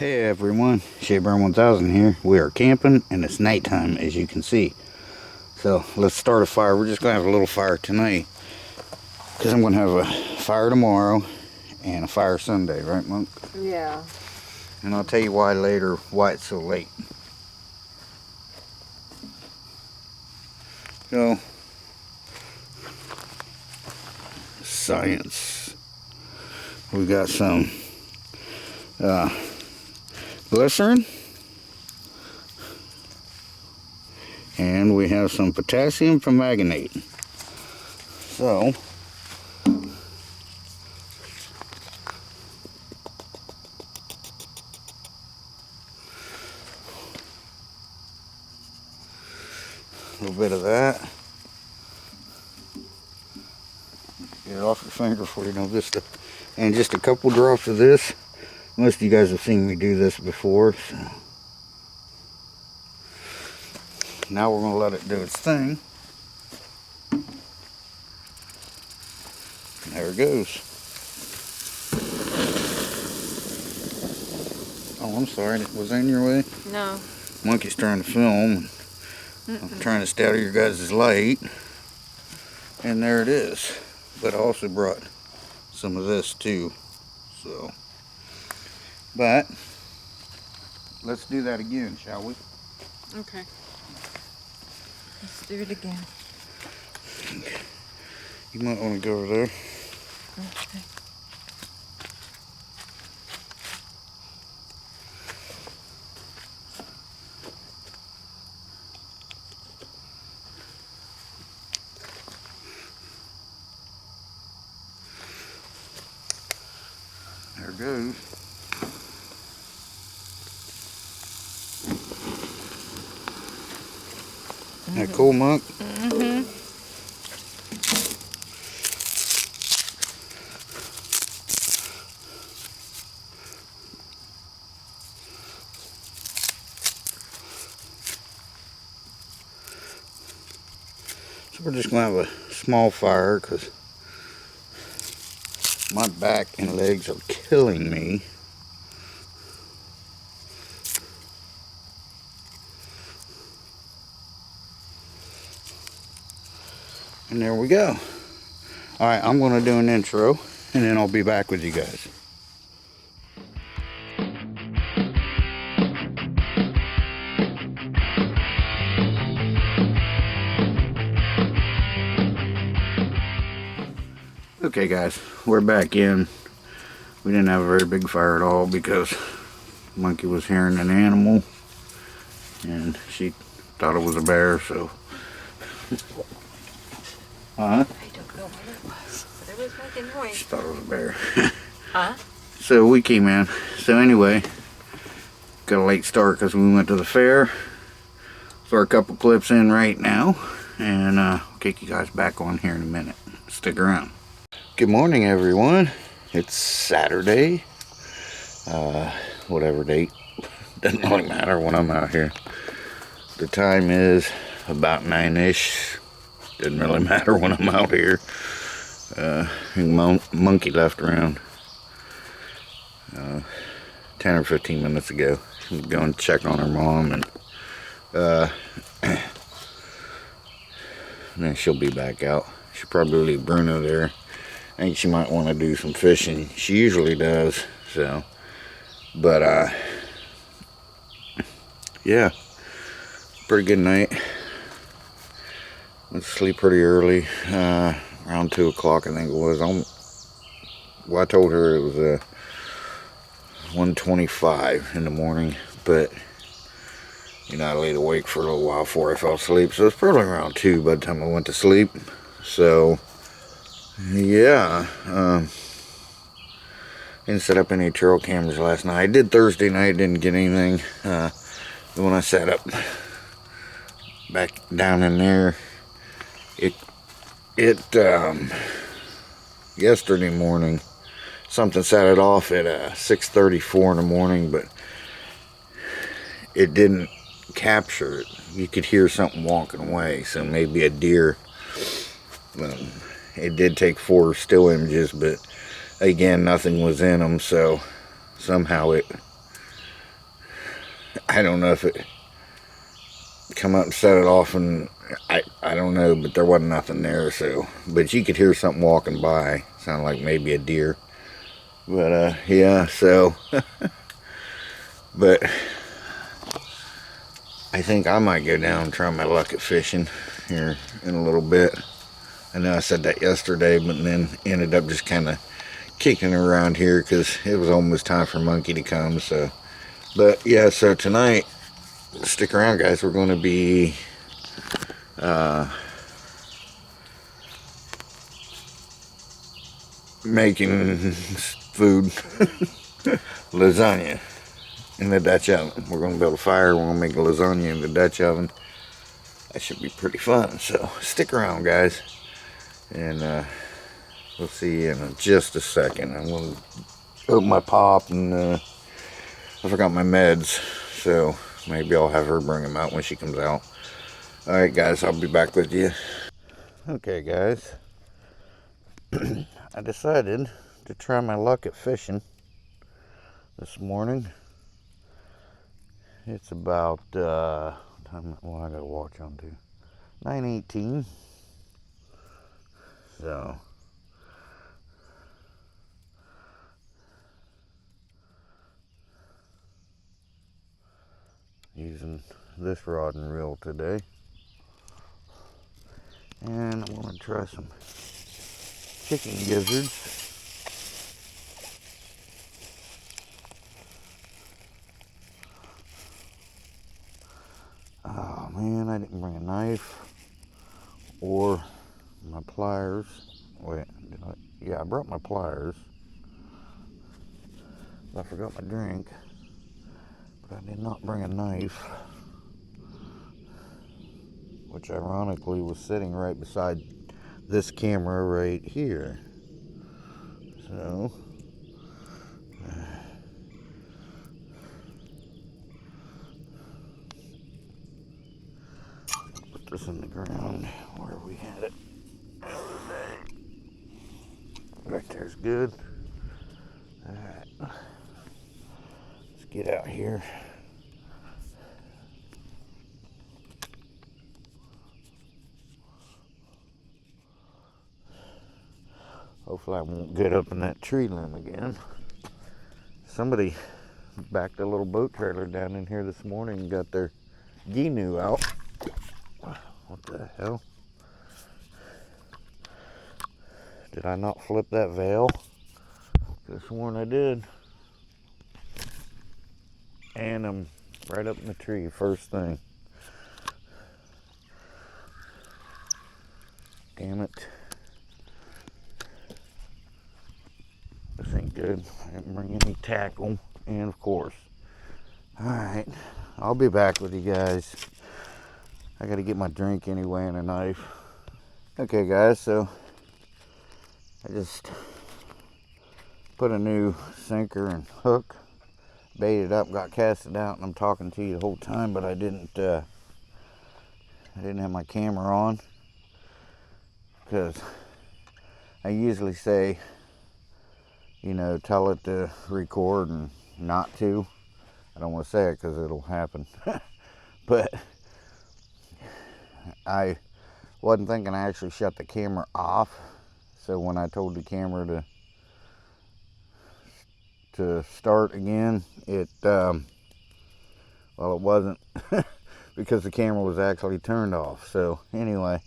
Hey everyone, Shayburn 1000 here. We are camping and it's nighttime, as you can see. So let's start a fire. We're just going to have a little fire tonight because I'm going to have a fire tomorrow and a fire Sunday, right, Monk? Yeah. And I'll tell you why later, why it's so late. So, science. We got some glycerin, and we have some potassium permanganate. So, a little bit of that. Get it off your finger before you know this stuff. And just a couple drops of this. Most of you guys have seen me do this before. So. Now we're going to let it do its thing. There it goes. Oh, I'm sorry. Was that in your way? No. Monkey's trying to film. I'm trying to stay out of your guys' light. And there it is. But I also brought some of this too. So, but let's do that again, shall we? Okay. Let's do it again. Okay. You might want to go over there. Okay. There it goes. Isn't that cool, Monk? Mm-hmm. So we're just going to have a small fire because my back and legs are killing me. And there we go. Alright, I'm going to do an intro and then I'll be back with you guys. Okay guys, we're back in. We didn't have a very big fire at all because Monkey was hearing an animal and she thought it was a bear, so. I Huh? don't know what it was, but it was making noise. She thought it was a bear. Huh? So we came in. So anyway, got a late start because we went to the fair. Throw a couple clips in right now and I'll kick you guys back on here in a minute. Stick around. Good morning everyone. It's Saturday. Whatever date. Doesn't really matter when I'm out here. The time is about 9-ish. Doesn't really matter when I'm out here. Monkey left around 10 or 15 minutes ago. I'm going to check on her mom and then she'll be back out. She'll probably leave Bruno there. I think she might want to do some fishing. She usually does, so. But yeah, pretty good night. Went to sleep pretty early, around 2 o'clock I think it was. Well, I told her it was 1:25 in the morning, but you know, I laid awake for a little while before I fell asleep, so it's probably around 2 by the time I went to sleep. So yeah, didn't set up any trail cameras last night. I did Thursday night, didn't get anything. When I sat up back down in there, yesterday morning, something set it off at 6:34 in the morning, but it didn't capture it. You could hear something walking away, so maybe a deer. It did take 4 still images, but again, nothing was in them, so somehow it I don't know if it come up and set it off, and I don't know, but there wasn't nothing there. So, but you could hear something walking by. Sounded like maybe a deer. But yeah. So, but I think I might go down and try my luck at fishing here in a little bit. I know I said that yesterday, but then ended up just kind of kicking around here because it was almost time for Monkey to come. So, but yeah, so tonight, stick around, guys. We're going to be making food, lasagna in the Dutch oven. We're going to build a fire. We're going to make a lasagna in the Dutch oven. That should be pretty fun. So stick around, guys, and we'll see you in just a second. I'm going to open my pop, and I forgot my meds, so maybe I'll have her bring them out when she comes out. Alright, guys, I'll be back with you. Okay, guys, I decided to try my luck at fishing this morning. It's about time. Well, I got a watch on too. 9:18. So using this rod and reel today, and I'm gonna try some chicken gizzards. Oh man, I didn't bring a knife or my pliers. Wait, yeah, I brought my pliers. I forgot my drink, but I did not bring a knife, which ironically was sitting right beside this camera right here. So put this in the ground where we had it. Right there's good. Alright, let's get out here. Hopefully I won't get up in that tree limb again. Somebody backed a little boat trailer down in here this morning and got their Gnu out. What the hell? Did I not flip that veil? Could have sworn I did. And I'm right up in the tree, first thing. Damn it. This ain't good. I didn't bring any tackle. And of course. Alright. I'll be back with you guys. I gotta get my drink anyway and a knife. Okay guys, so I just put a new sinker and hook, baited up, got casted out, and I'm talking to you the whole time, but I didn't have my camera on because I usually say, you know, tell it to record and not to. I don't want to say it because it'll happen. But I wasn't thinking I actually shut the camera off. So when I told the camera to start again, it well, it wasn't because the camera was actually turned off. So anyway,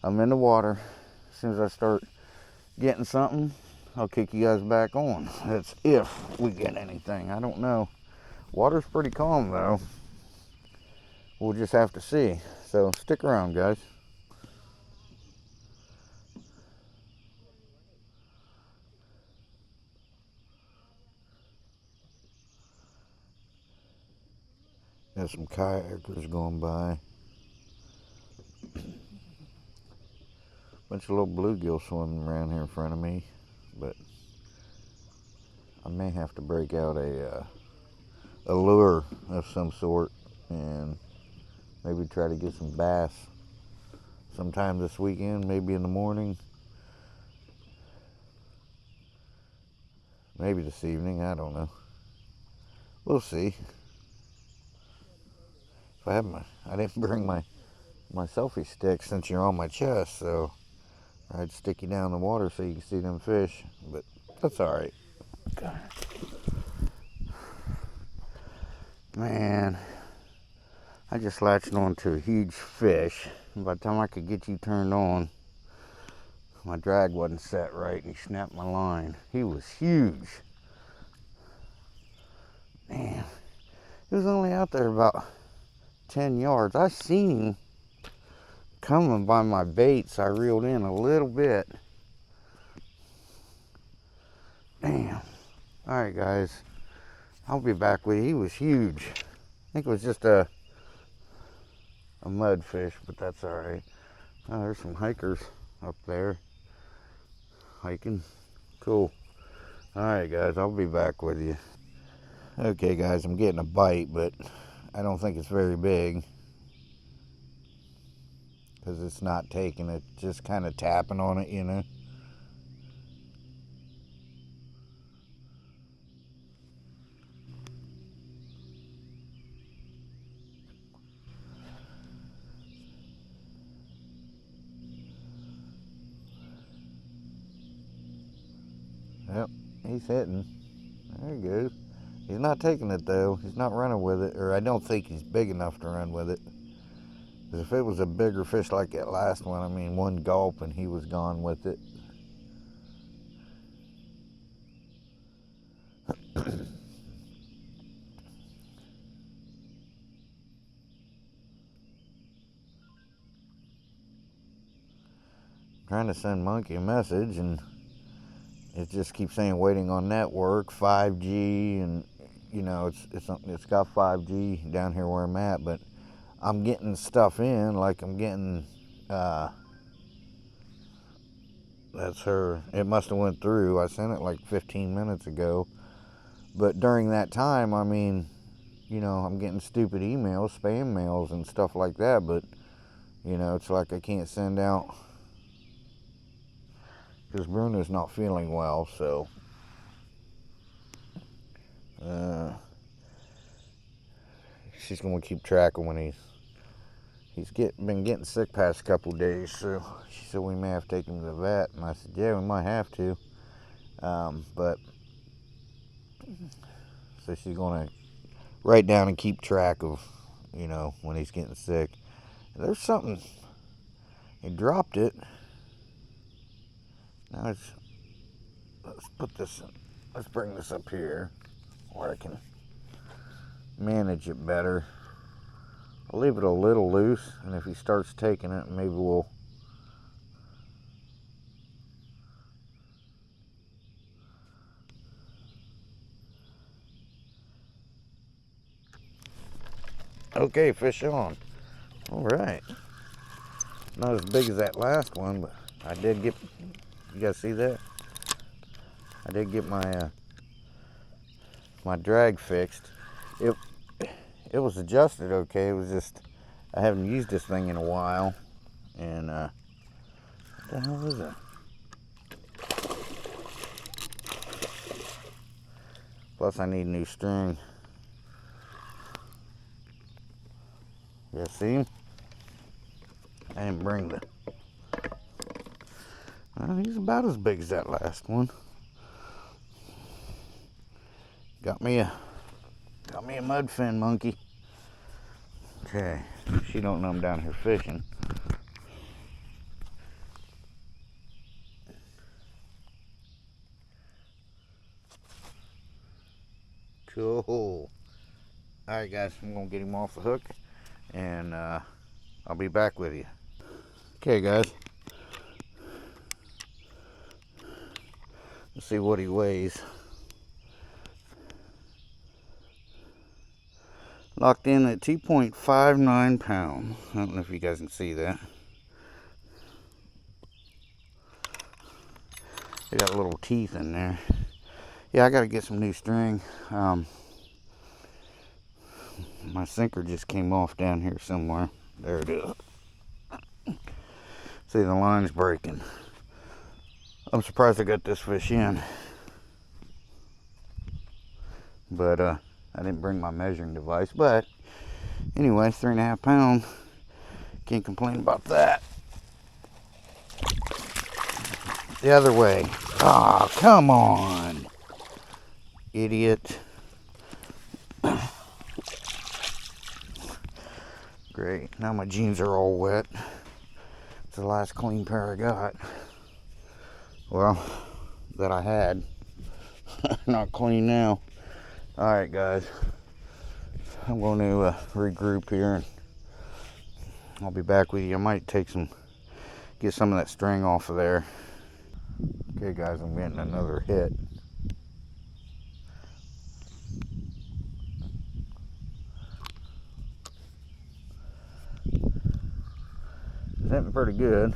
I'm in the water. As soon as I start getting something, I'll kick you guys back on. That's if we get anything. I don't know. Water's pretty calm though. We'll just have to see. So stick around, guys. Got some kayakers going by. Bunch of little bluegill swimming around here in front of me. But I may have to break out a lure of some sort and maybe try to get some bass sometime this weekend, maybe in the morning, maybe this evening, I don't know. We'll see. I didn't bring my selfie stick since you're on my chest, so I'd stick you down in the water so you can see them fish, but that's all right. Man, I just latched onto a huge fish. And by the time I could get you turned on, my drag wasn't set right and he snapped my line. He was huge. Man, he was only out there about 10 yards. I seen him coming by my bait, so I reeled in a little bit. Damn. All right, guys. I'll be back with you. He was huge. I think it was just a mudfish, but that's all right. Oh, there's some hikers up there hiking. Cool. All right, guys. I'll be back with you. Okay, guys. I'm getting a bite, but I don't think it's very big because it's not taking it. Just kind of tapping on it, you know. Yep, he's hitting. There he goes. He's not taking it though. He's not running with it, or I don't think he's big enough to run with it. Because if it was a bigger fish like that last one, I mean, one gulp and he was gone with it. Trying to send Monkey a message and it just keeps saying waiting on network, 5G, and you know it's got 5G down here where I'm at, but I'm getting stuff in, like I'm getting that's her. It must have went through. I sent it like 15 minutes ago, but during that time, I mean, you know, I'm getting stupid emails, spam mails and stuff like that, but you know, it's like I can't send out because Bruno's not feeling well, so she's gonna keep track of when he's been getting sick past a couple days. So she said we may have to take him to the vet, and I said yeah, we might have to. But so she's gonna write down and keep track of, you know, when he's getting sick. There's something. He dropped it. Now let's put this in. Let's bring this up here where I can manage it better. I'll leave it a little loose, and if he starts taking it, maybe we'll okay, fish on. All right. Not as big as that last one, but I did get, you guys see that? I did get my my drag fixed. It was adjusted okay. It was just, I haven't used this thing in a while, and what the hell is it? Plus I need new string. You see him? I didn't bring the, well, he's about as big as that last one. Got me a mudfin monkey. Okay, she don't know I'm down here fishing. Cool. All right, guys, I'm gonna get him off the hook, and I'll be back with you. Okay, guys. Let's see what he weighs. Locked in at 2.59 pounds. I don't know if you guys can see that. They got little teeth in there. Yeah, I gotta get some new string. My sinker just came off down here somewhere. There it is. See, the line's breaking. I'm surprised I got this fish in. But I didn't bring my measuring device, but Anyway, 3.5 pounds. Can't complain about that. The other way. Ah, come on. Idiot. Great. Now my jeans are all wet. It's the last clean pair I got. Well, that I had. Not clean now. Alright, guys. I'm going to regroup here and I'll be back with you. I might get some of that string off of there. Okay, guys, I'm getting another hit. It's hitting pretty good.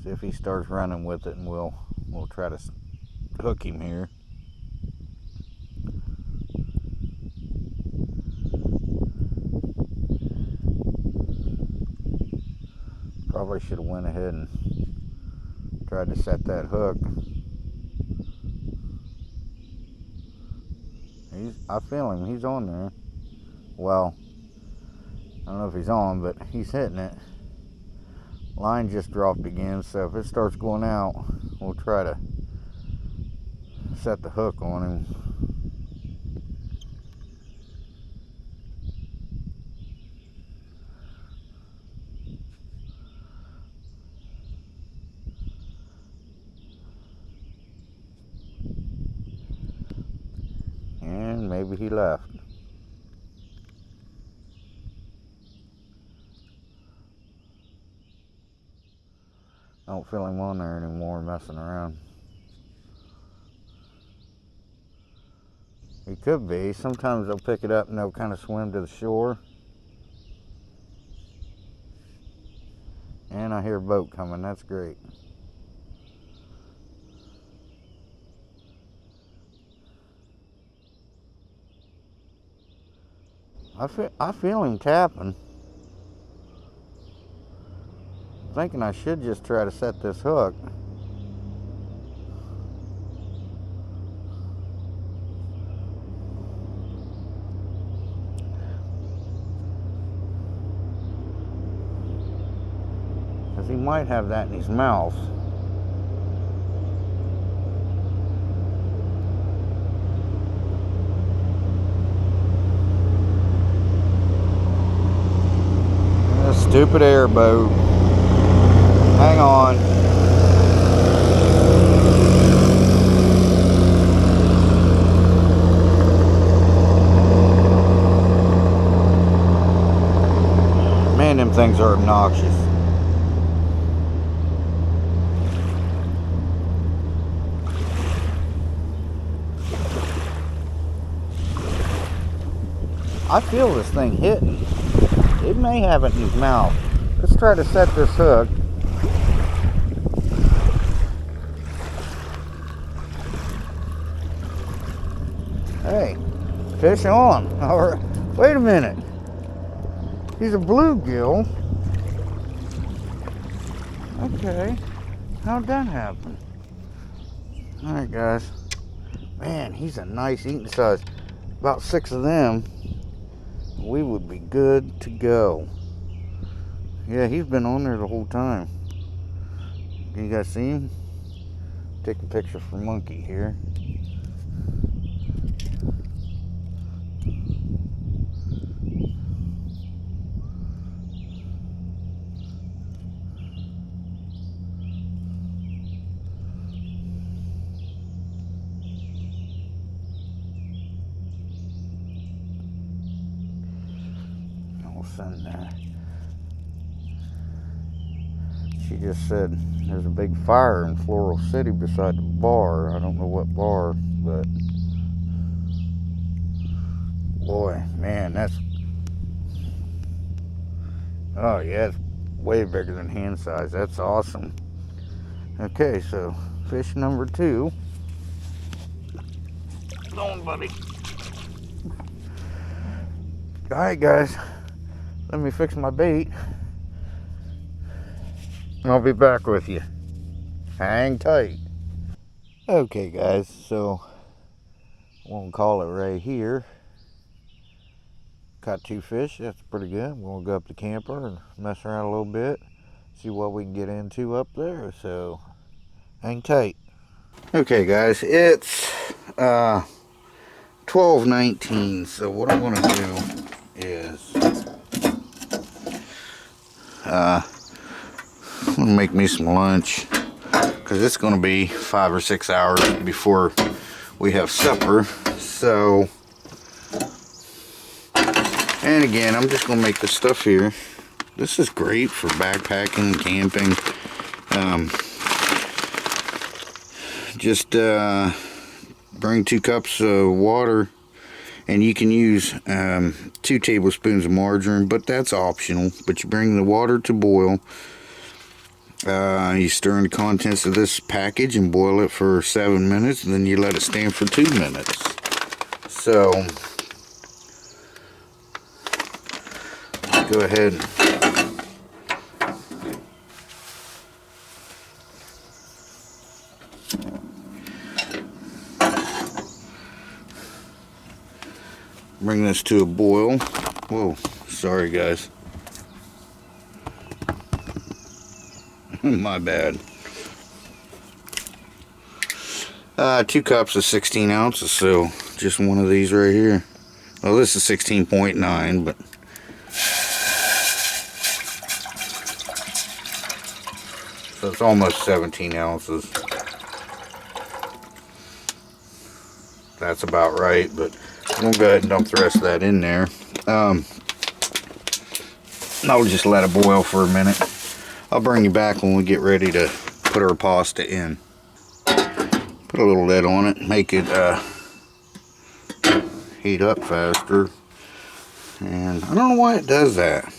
See if he starts running with it, and we'll try to hook him here. Probably should have went ahead and tried to set that hook. I feel him. He's on there. Well, I don't know if he's on, but he's hitting it. Line just dropped again, so if it starts going out, we'll try to set the hook on him. And maybe he left. I don't feel him on there anymore messing around. He could be. Sometimes they'll pick it up and they'll kind of swim to the shore. And I hear a boat coming. That's great. I feel him tapping. Thinking I should just try to set this hook. Because he might have that in his mouth. Stupid airboat. Hang on. Man, them things are obnoxious. I feel this thing hitting. It may have it in his mouth. Let's try to set this hook. Hey, fish on. All right. Wait a minute. He's a bluegill. Okay. How'd that happen? All right, guys. Man, he's a nice eating size. About 6 of them. We would be good to go. Yeah, he's been on there the whole time. Can you guys see him? Take a picture for Monkey here. I'll send that. She just said there's a big fire in Floral City beside the bar. I don't know what bar, but boy, man, that's, oh yeah, it's way bigger than hand size. That's awesome. Okay, so fish number 2. Come on, buddy. All right, guys, let me fix my bait. I'll be back with you. Hang tight. Okay guys, so we'll call it right here. Caught 2 fish, that's pretty good. We're gonna go up the camper and mess around a little bit, see what we can get into up there, so hang tight. Okay guys, it's 12:19, so what I'm gonna do is I'm gonna make me some lunch, because it's gonna be 5 or 6 hours before we have supper. So, and again, I'm just gonna make this stuff here. This is great for backpacking, camping. Just bring 2 cups of water, and you can use 2 tablespoons of margarine, but that's optional. But you bring the water to boil. You stir in the contents of this package and boil it for 7 minutes, and then you let it stand for 2 minutes. So let's go ahead. Bring this to a boil. Whoa, sorry guys. My bad. 2 cups of 16 ounces, so just one of these right here. Well, this is 16.9, but so it's almost 17 ounces. That's about right, but I'm gonna go ahead and dump the rest of that in there. I'll just let it boil for a minute. I'll bring you back when we get ready to put our pasta in. Put a little lid on it, make it heat up faster. And I don't know why it does that.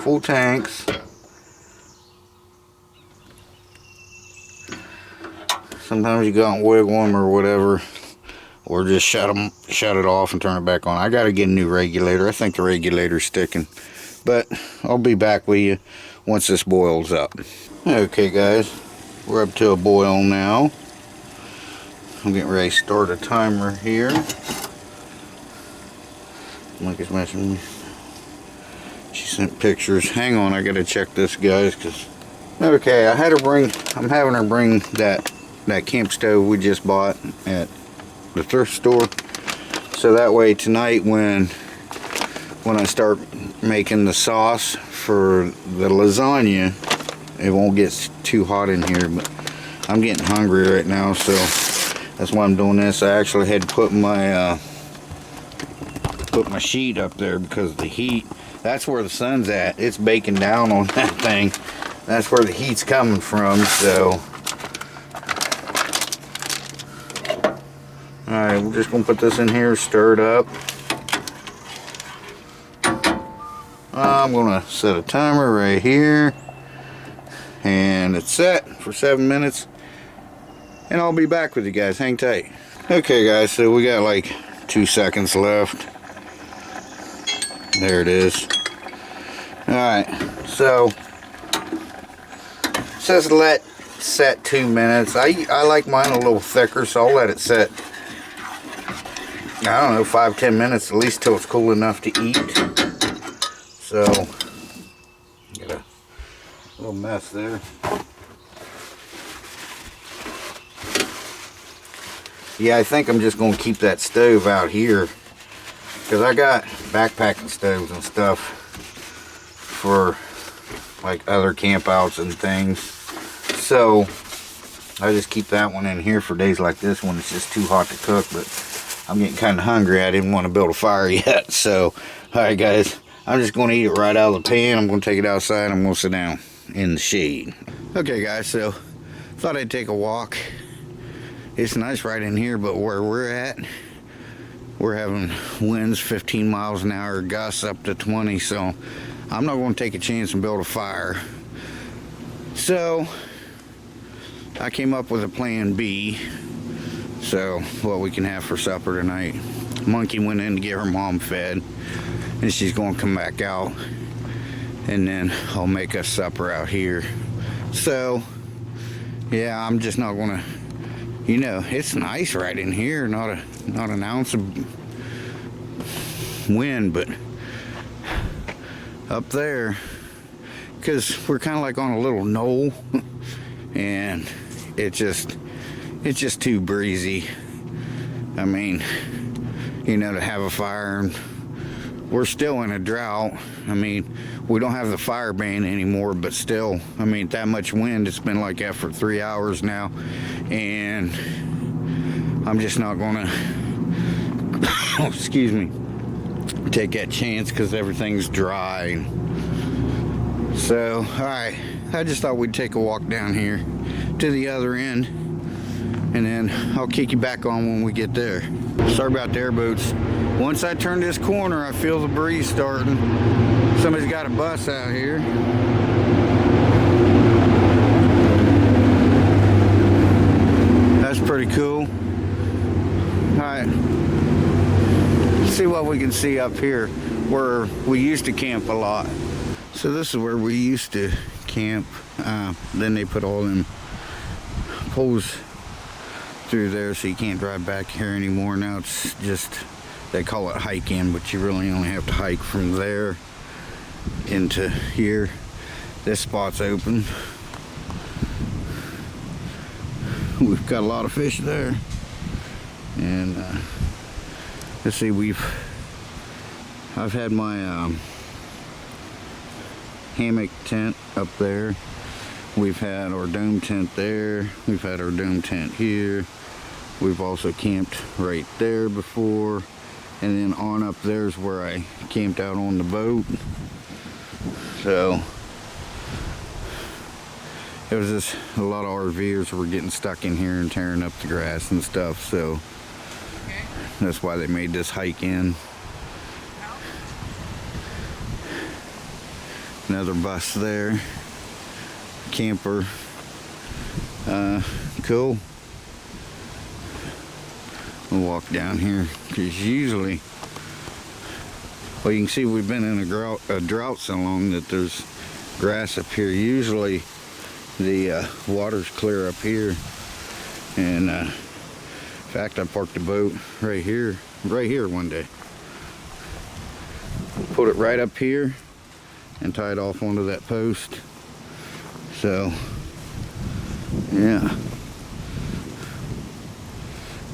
Full tanks. Sometimes you go out and wiggle them or whatever, or just shut it off and turn it back on. I gotta get a new regulator. I think the regulator's sticking, but I'll be back with you once this boils up. Okay guys, we're up to a boil now. I'm getting ready to start a timer here. Mike is messaging me. She sent pictures. Hang on, I gotta check this guys, cause okay, I'm having her bring that camp stove we just bought at the thrift store, so that way tonight when I start making the sauce for the lasagna, it won't get too hot in here. But I'm getting hungry right now, so that's why I'm doing this. I actually had to put my sheet up there because of the heat. That's where the sun's at. It's baking down on that thing. That's where the heat's coming from. So alright, we're just going to put this in here, stir it up. I'm going to set a timer right here. And it's set for 7 minutes. And I'll be back with you guys. Hang tight. Okay guys, so we got like 2 seconds left. There it is. Alright, so it says let set 2 minutes. I like mine a little thicker, so I'll let it set, I don't know, 5-10 minutes at least till it's cool enough to eat. So, got a little mess there. Yeah, I think I'm just going to keep that stove out here, because I got backpacking stoves and stuff for like other campouts and things. So I just keep that one in here for days like this when it's just too hot to cook. But I'm getting kind of hungry. I didn't want to build a fire yet. So, alright guys, I'm just going to eat it right out of the pan. I'm going to take it outside. I'm going to sit down in the shade. Okay guys, so thought I'd take a walk. It's nice right in here, but where we're at, we're having winds 15 miles an hour, gusts up to 20, so I'm not going to take a chance and build a fire. So I came up with a plan B. So what we can have for supper tonight. Monkey went in to get her mom fed, and she's going to come back out, and then I'll make us supper out here. So, yeah, I'm just not gonna, you know, it's nice right in here, not an ounce of wind, but up there, because we're kind of like on a little knoll, and it's just too breezy. I mean, you know, to have a fire, and we're still in a drought. I mean, we don't have the fire ban anymore, but still, I mean, that much wind, it's been like that for 3 hours now, and I'm just not gonna excuse me, take that chance because everything's dry. So, all right, I just thought we'd take a walk down here to the other end, and then I'll kick you back on when we get there. Sorry about the airboats. Once I turn this corner, I feel the breeze starting. Somebody's got a bus out here. That's pretty cool. All right, let's see what we can see up here where we used to camp a lot. So this is where we used to camp. Then they put all them poles through there so you can't drive back here anymore. Now it's just, they call it hiking, but you really only have to hike from there into here. This spot's open. We've got a lot of fish there. And let's see, I've had my hammock tent up there. We've had our dome tent there. We've had our dome tent here. We've also camped right there before. And then on up there's where I camped out on the boat. So it was just a lot of RVers were getting stuck in here and tearing up the grass and stuff. So that's why they made this hike in. Another bus there. Camper. Cool. We'll walk down here because usually, well, you can see we've been in a drought so long that there's grass up here. Usually the water's clear up here, and in fact I parked the boat right here one day, put it right up here and tied off onto that post. So yeah,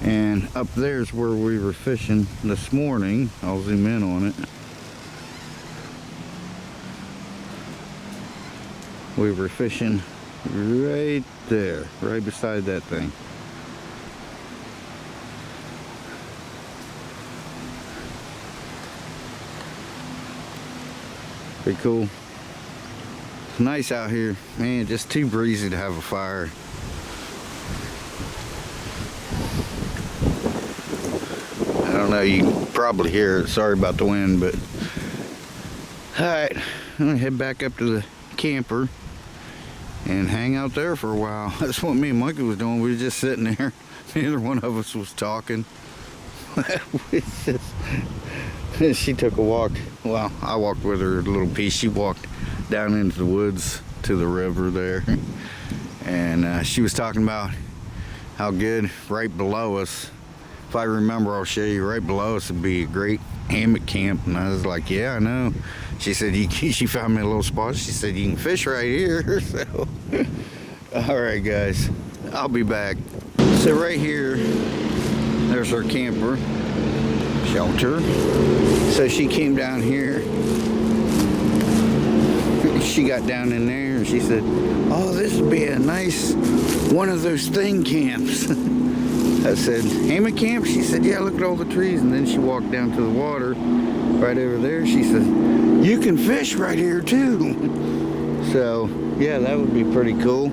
and up there's where we were fishing this morning. I'll zoom in on it. We were fishing right there, right beside that thing. Pretty cool. It's nice out here, man. Just too breezy to have a fire. I don't know, you can probably hear it. Sorry about the wind, but alright, I'm gonna head back up to the camper and hang out there for a while. That's what me and Mikey was doing. We were just sitting there. Neither one of us was talking. She took a walk. Well, I walked with her a little piece. She walked down into the woods to the river there. And she was talking about how good right below us, if I remember, I'll show you, right below us would be a great hammock camp. And I was like, yeah, I know. She said, she found me a little spot. She said, you can fish right here. So, all right, guys, I'll be back. So right here, there's our camper shelter. So she came down here. She got down in there and she said, oh, this would be a nice one of those thing camps. I said, hammock camp? She said, yeah, look at all the trees. And then she walked down to the water right over there. She said, you can fish right here too. So yeah, that would be pretty cool.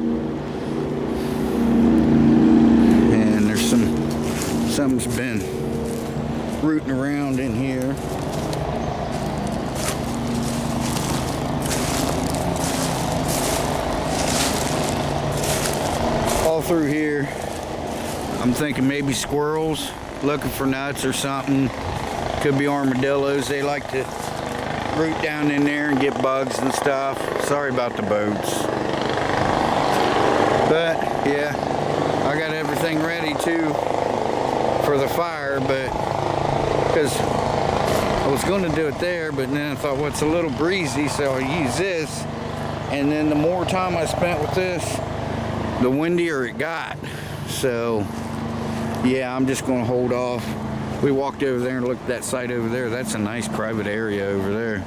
And there's something's been rooting around in here. All through here, I'm thinking maybe squirrels looking for nuts or something. Could be armadillos. They like to root down in there and get bugs and stuff. Sorry about the boats. But yeah, I got everything ready too for the fire, but because I was going to do it there, but then I thought, well, it's a little breezy, so I'll use this. And then the more time I spent with this, the windier it got. So yeah, I'm just going to hold off. We walked over there and looked at that site over there. That's a nice private area over there.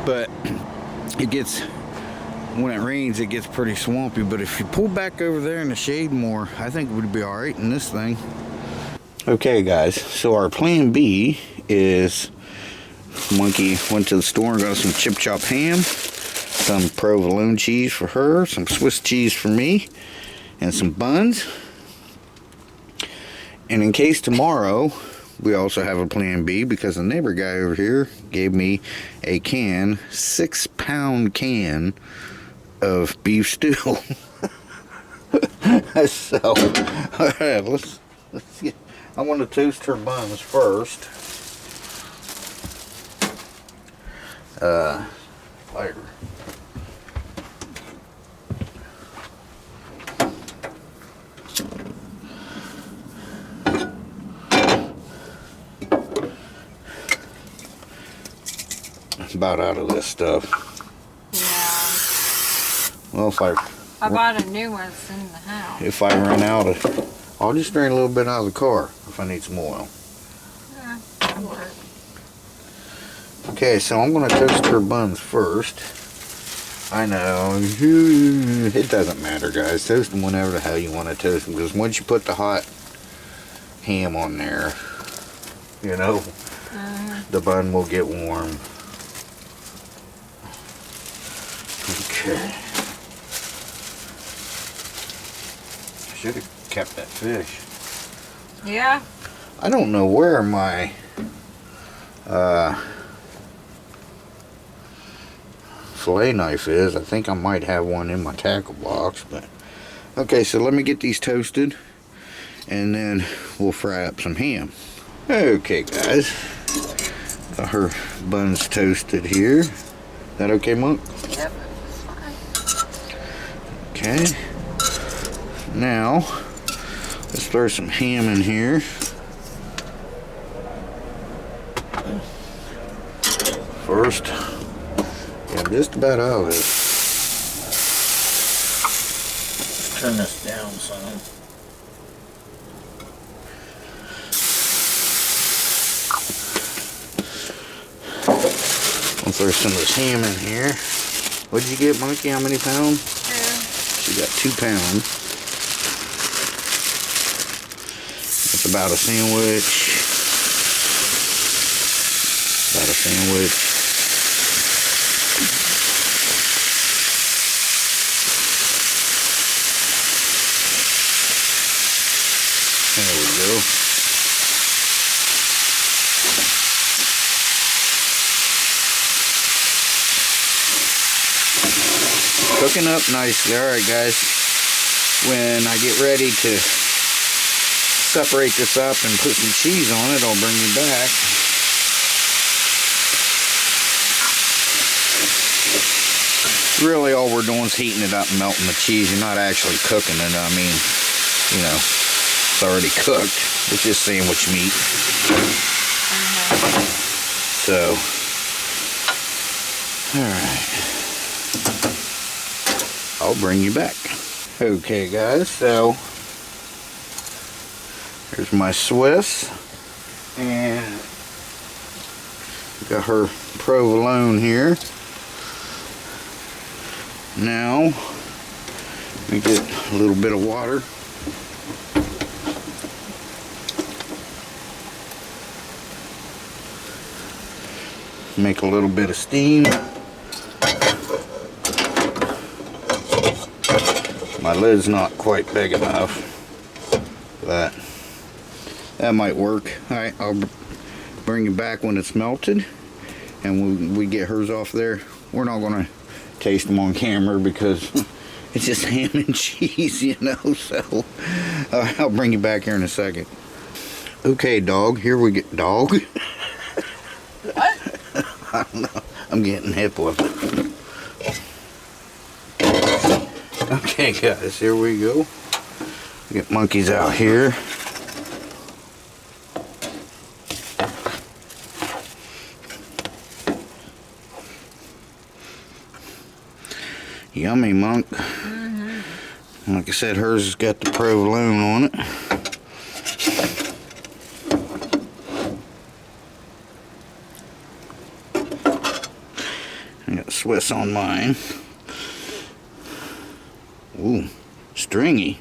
But it gets, when it rains, it gets pretty swampy. But if you pull back over there in the shade more, I think it would be all right in this thing. Okay, guys, so our plan B is Monkey went to the store and got some chip chop ham, some provolone cheese for her, some Swiss cheese for me, and some buns. And in case tomorrow, we also have a plan B because the neighbor guy over here gave me a 6-pound can of beef stew. So, all right, let's get, I want to toast her buns first. Fire. About out of this stuff. Yeah. Well, I bought a new one in the house. if I run out of, I'll just drain a little bit out of the car if I need some oil. Yeah, that'll work. Okay, so I'm going to toast her buns first. I know, it doesn't matter, guys. Toast them whenever the hell you want to toast them, because once you put the hot ham on there, you know, the bun will get warm. Okay. I should have kept that fish. Yeah. I don't know where my fillet knife is. I think I might have one in my tackle box, but okay, so let me get these toasted and then we'll fry up some ham. Okay, guys, got her buns toasted here. Is that okay, Monk? Yep, that's fine. Okay, now let's throw some ham in here. First, yeah, I'm just about out of it. Turn this down some. I'll throw some of this ham in here. What'd you get, Monkey? How many pounds? 2. She got 2 pounds. That's about a sandwich. About a sandwich. There we go. Cooking up nicely. Alright, guys. When I get ready to separate this up and put some cheese on it, I'll bring you back. Really, all we're doing is heating it up and melting the cheese. You're not actually cooking it. I mean, you know, it's already cooked. It's just sandwich meat. So, alright. I'll bring you back. Okay, guys, so here's my Swiss. And got her provolone here. Now, we get a little bit of water. Make a little bit of steam. My lid's not quite big enough, but that might work. Alright, I'll bring it back when it's melted, and we get hers off there. We're not going to taste them on camera because it's just ham and cheese, you know, so I'll bring you back here in a second. Okay, dog, here we get, dog? What? I don't know, I'm getting hip with it. Okay guys, here we go. Get monkeys out here. Yummy, Monk. Like I said, hers has got the provolone on it. I got Swiss on mine. Ooh, stringy.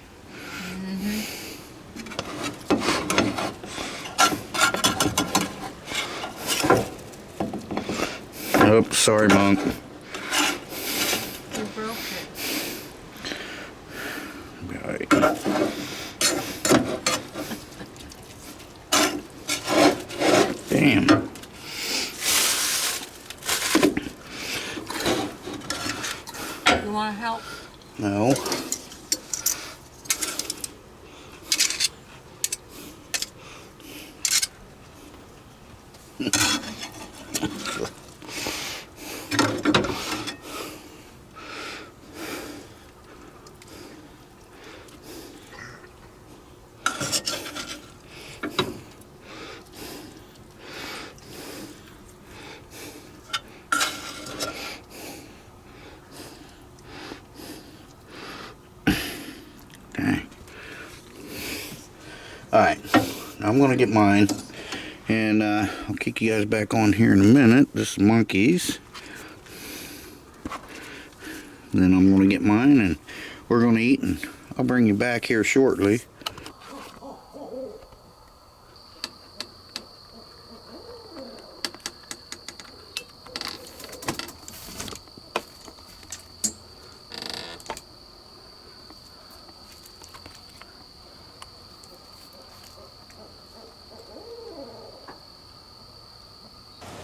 Oh, sorry, Monk. You broke it. Be all right. Damn. You want to help? No. Dang. Alright, now I'm gonna get mine, and I'll kick you guys back on here in a minute. This is monkeys. Then I'm gonna get mine and we're gonna eat, and I'll bring you back here shortly.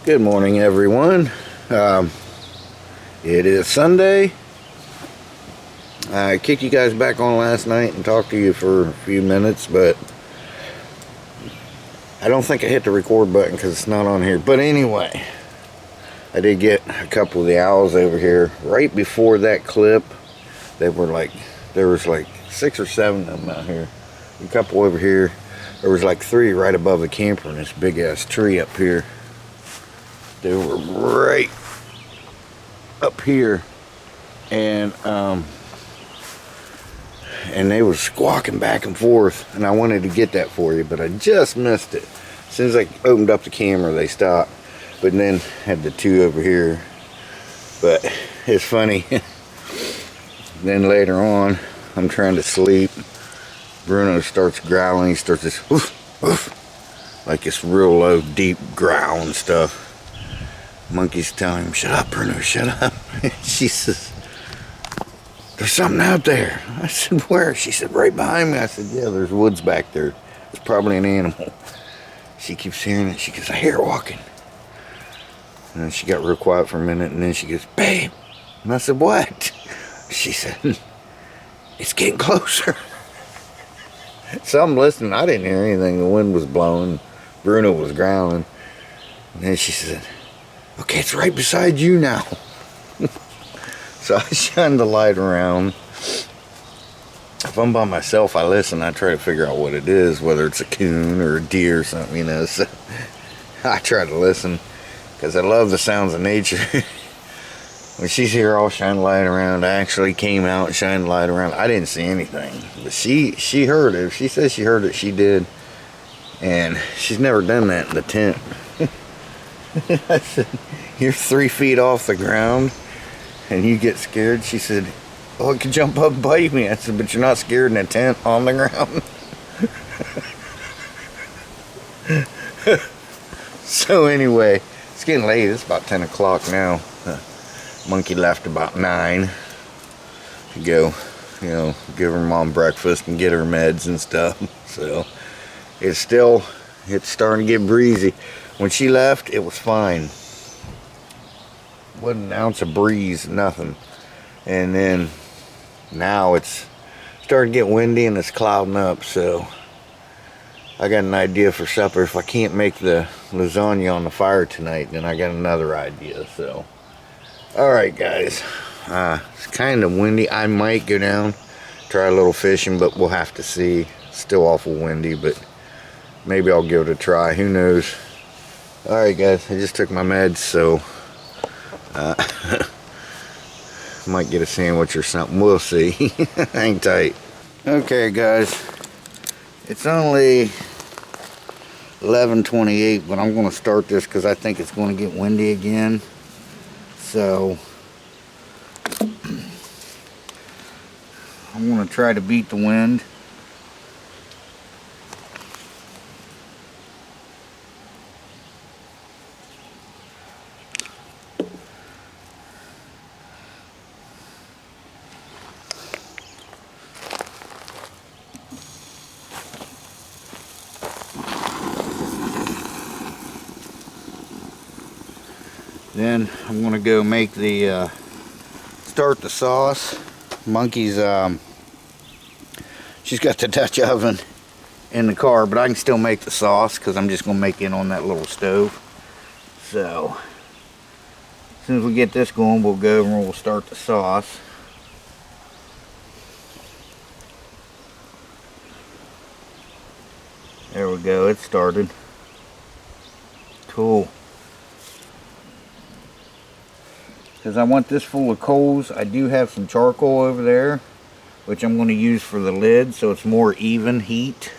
Good morning, everyone. It is Sunday. I kicked you guys back on last night and talked to you for a few minutes, but I don't think I hit the record button because it's not on here. But anyway, I did get a couple of the owls over here. Right before that clip, there was like 6 or 7 of them out here. A couple over here. There was like 3 right above the camper in this big ass tree up here. They were right up here, and they were squawking back and forth, and I wanted to get that for you, but I just missed it. As soon as I opened up the camera, they stopped. But then had the 2 over here. But it's funny. Then later on, I'm trying to sleep. Bruno starts growling. He starts this woof, woof, like this real low, deep growl and stuff. Monkey's telling him, "Shut up, Bruno, shut up." She says, "There's something out there." I said, "Where?" She said, "Right behind me." I said, "Yeah, there's woods back there. It's probably an animal." She keeps hearing it. She goes, "I hear it walking." And then she got real quiet for a minute, and then she goes, "Babe." And I said, "What?" She said, "It's getting closer." So I'm listening. I didn't hear anything. The wind was blowing. Bruno was growling. And then she said, "Okay, it's right beside you now." So I shine the light around. If I'm by myself, I listen. I try to figure out what it is, whether it's a coon or a deer or something, you know. So I try to listen because I love the sounds of nature. When she's here, I'll shine the light around. I actually came out and shined the light around. I didn't see anything, but she heard it. If she says she heard it, she did. And she's never done that in the tent. I said, "You're 3 feet off the ground and you get scared?" She said, "Oh, it could jump up and bite me." I said, "But you're not scared in a tent on the ground." So anyway, it's getting late. It's about 10 o'clock now. Monkey left about 9 to go, you know, give her mom breakfast and get her meds and stuff. So it's starting to get breezy. When she left, it was fine. Wasn't an ounce of breeze, nothing. And then now it's starting to get windy and it's clouding up. So I got an idea for supper. If I can't make the lasagna on the fire tonight, then I got another idea. So, all right, guys. It's kind of windy. I might go down, try a little fishing, but we'll have to see. Still awful windy, but maybe I'll give it a try. Who knows? Alright guys, I just took my meds, so might get a sandwich or something. We'll see. Hang tight. Okay guys, it's only 11:28, but I'm going to start this because I think it's going to get windy again. So I'm going to try to beat the wind. Then I'm going to go make the start the sauce. Monkey's she's got the Dutch oven in the car, but I can still make the sauce because I'm just going to make it on that little stove. So as soon as we get this going, we'll go over and we'll start the sauce. There we go, it started. Cool. Because I want this full of coals. I do have some charcoal over there, which I'm going to use for the lid so it's more even heat.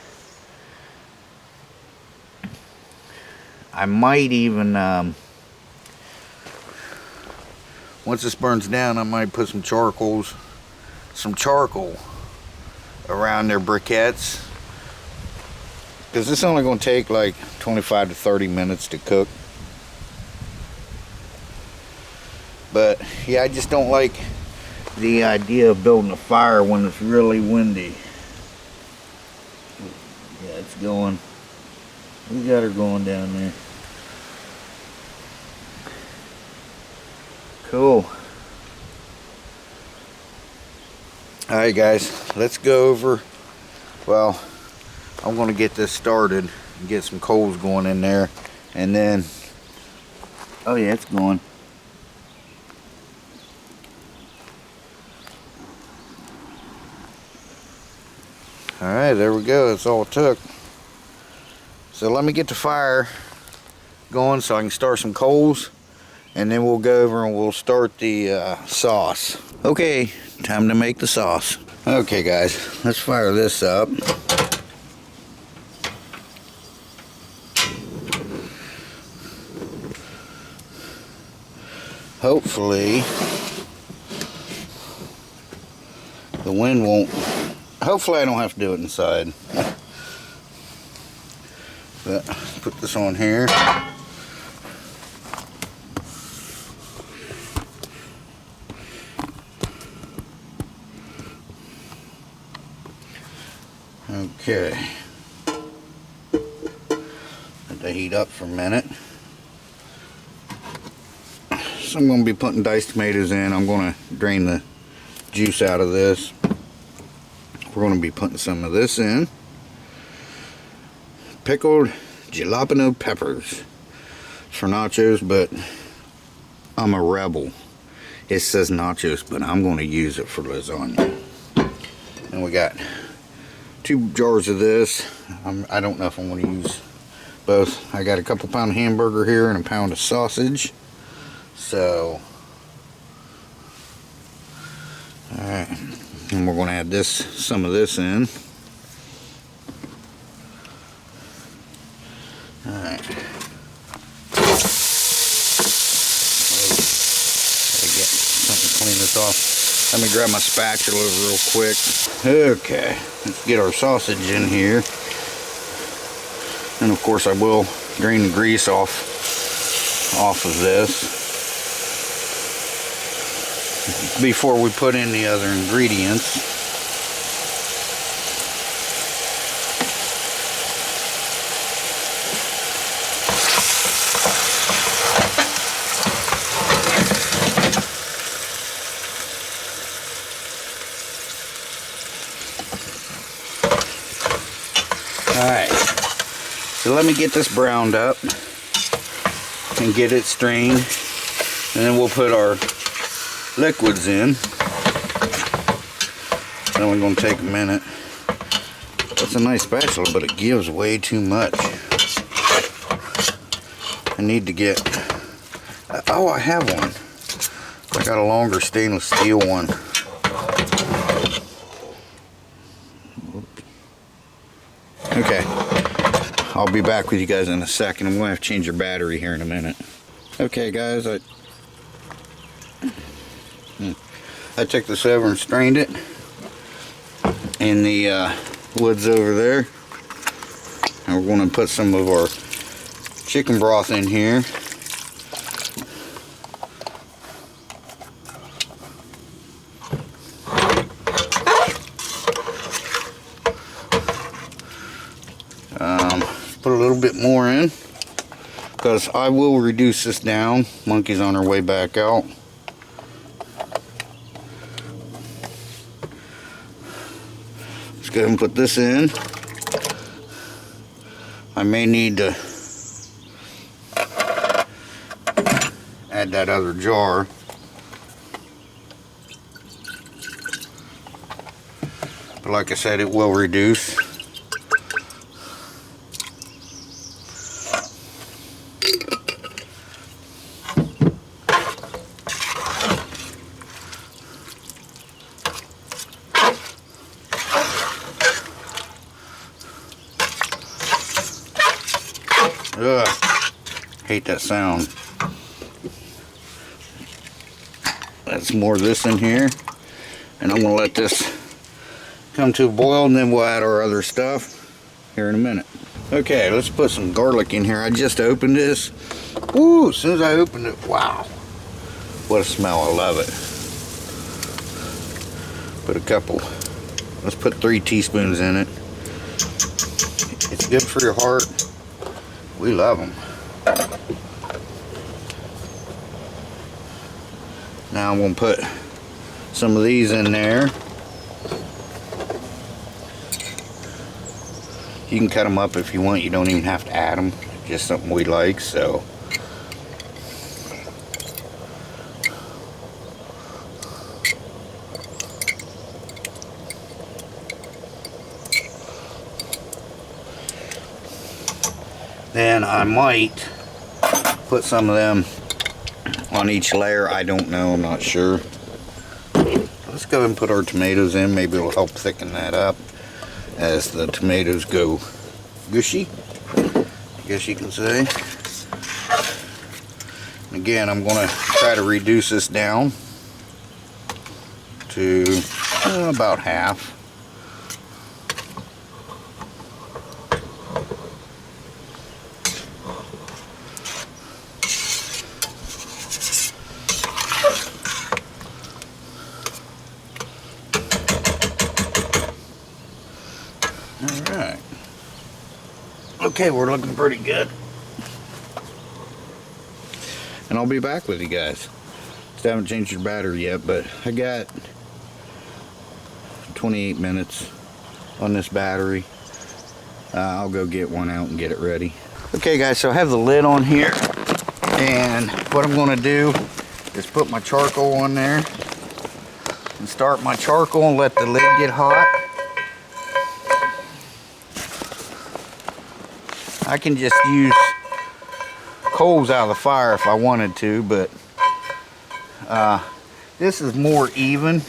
I might even, once this burns down, I might put some charcoal around their briquettes. Because this is only going to take like 25 to 30 minutes to cook. But yeah, I just don't like the idea of building a fire when it's really windy. Yeah, it's going. We got her going down there. Cool. Alright guys, let's go over. Well, I'm going to get this started and get some coals going in there. And then, oh yeah, it's going. Alright, there we go. That's all it took. So let me get the fire going so I can start some coals, and then we'll go over and we'll start the sauce. Okay, time to make the sauce. Okay guys, let's fire this up. Hopefully the wind won't. Hopefully I don't have to do it inside. But put this on here. Okay. Let that heat up for a minute. So I'm going to be putting diced tomatoes in. I'm going to drain the juice out of this. We're going to be putting some of this in. Pickled jalapeno peppers for nachos, but I'm a rebel. It says nachos, but I'm going to use it for lasagna. And we got 2 jars of this. I don't know if I'm going to use both. I got a couple pound hamburger here and a pound of sausage. So, alright. And we're going to add some of this in. Alright. Gotta get something to clean this off. Let me grab my spatula real quick. Okay, let's get our sausage in here. And of course I will drain the grease off of this before we put in the other ingredients. Alright, so let me get this browned up and get it strained, and then we'll put our liquids in. It's only going to take a minute. It's a nice spatula, but it gives way too much. I need to get... Oh, I have one. I got a longer stainless steel one. Okay. I'll be back with you guys in a second. I'm going to have to change your battery here in a minute. Okay, guys. I took this over and strained it in the woods over there. And we're going to put some of our chicken broth in here. Put a little bit more in because I will reduce this down. Monkey's on her way back out. Let's go ahead and put this in. I may need to add that other jar. But like I said, it will reduce. Ugh, hate that sound. That's more of this in here, and I'm gonna let this come to a boil, and then we'll add our other stuff here in a minute. Okay, let's put some garlic in here. I just opened this. Woo! As soon as I opened it, wow, what a smell! I love it. Put a couple. Let's put 3 teaspoons in it. It's good for your heart. We love them. Now I'm going to put some of these in there. You can cut them up if you want. You don't even have to add them. Just something we like, so. Then I might put some of them on each layer. I don't know, I'm not sure. Let's go ahead and put our tomatoes in. Maybe it'll help thicken that up as the tomatoes go gushy, I guess you can say. And again, I'm going to try to reduce this down to about half. Alright. Okay, we're looking pretty good. And I'll be back with you guys. Still haven't changed your battery yet, but I got 28 minutes on this battery. I'll go get one out and get it ready. Okay guys, so I have the lid on here, and what I'm going to do is put my charcoal on there and start my charcoal and let the lid get hot. I can just use coals out of the fire if I wanted to, but this is more even.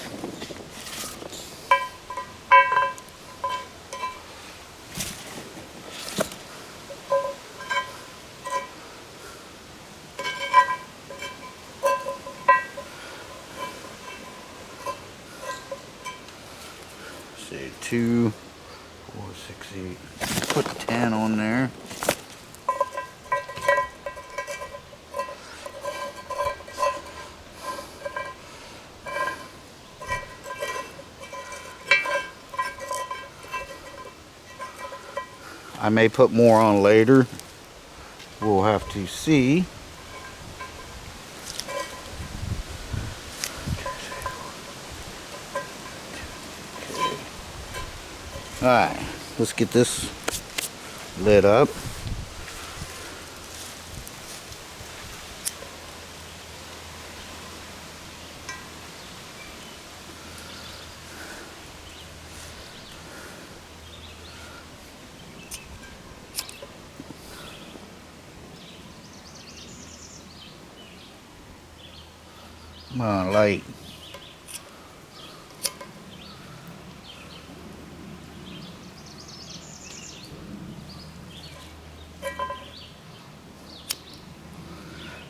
Say 2, 4, 6, 8. Put 10 on there. I may put more on later. We'll have to see. Alright, let's get this lit up. Come on, light.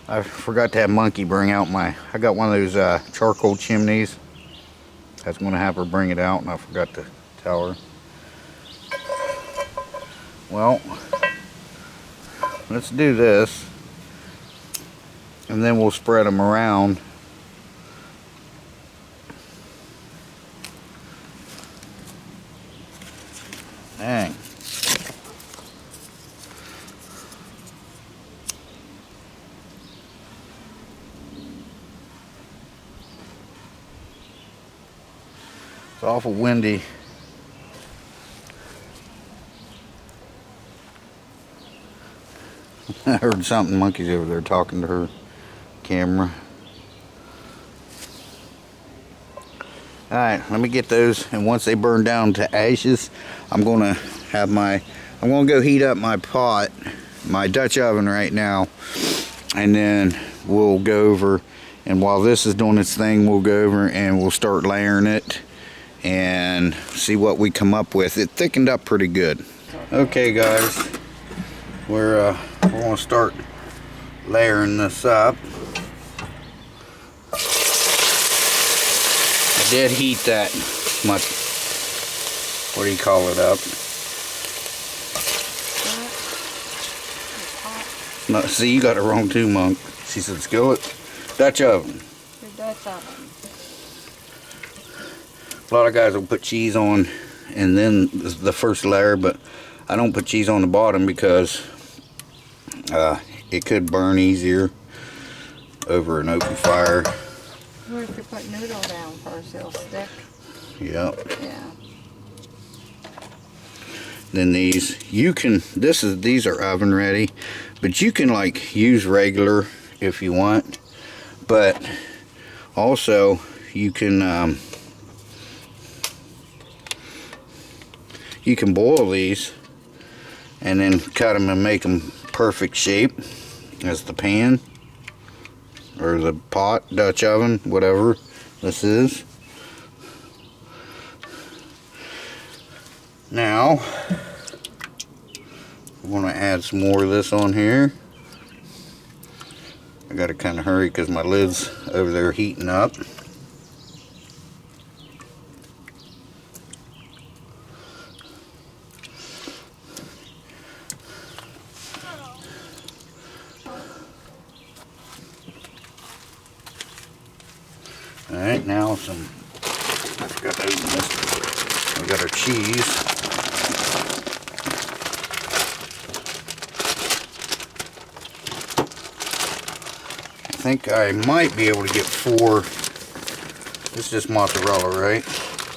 I forgot to have Monkey bring out I got one of those charcoal chimneys. I was going to have her bring it out and I forgot to tell her. Well, let's do this. And then we'll spread them around. Dang. It's awful windy. I heard something. Monkey's over there talking to her camera. Alright, let me get those, and once they burn down to ashes, I'm gonna go heat up my pot, my Dutch oven right now, and then we'll go over, and while this is doing its thing, we'll go over and we'll start layering it and see what we come up with. It thickened up pretty good. Okay guys, we're gonna start layering this up. I did heat that much, what do you call it, up? No, see, you got it wrong too, Monk. She said skillet. Dutch oven. Your Dutch oven. A lot of guys will put cheese on and then the first layer, but I don't put cheese on the bottom because it could burn easier over an open fire. What if you put noodle down first? It'll stick. Yep. Yeah. Then these are oven ready, but you can like use regular if you want, but also you can boil these and then cut them and make them perfect shape as the pan or the pot, Dutch oven, whatever this is. Now I want to add some more of this on here. I gotta kind of hurry because my lid's over there heating up. Alright, now I forgot to open this. We got our cheese. I think I might be able to get 4. This is just mozzarella, right?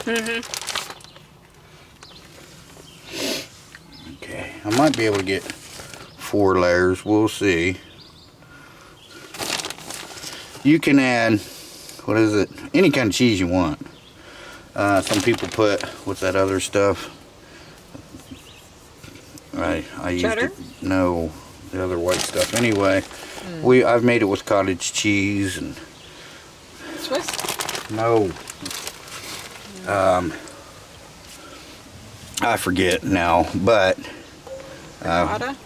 Mm-hmm. Okay, I might be able to get 4 layers. We'll see. You can add, what is it? Any kind of cheese you want. Some people put, what's that other stuff? I used Cheddar? it. No, the other white stuff. Anyway, I've made it with cottage cheese and Swiss? no. I forget now, but Ricotta?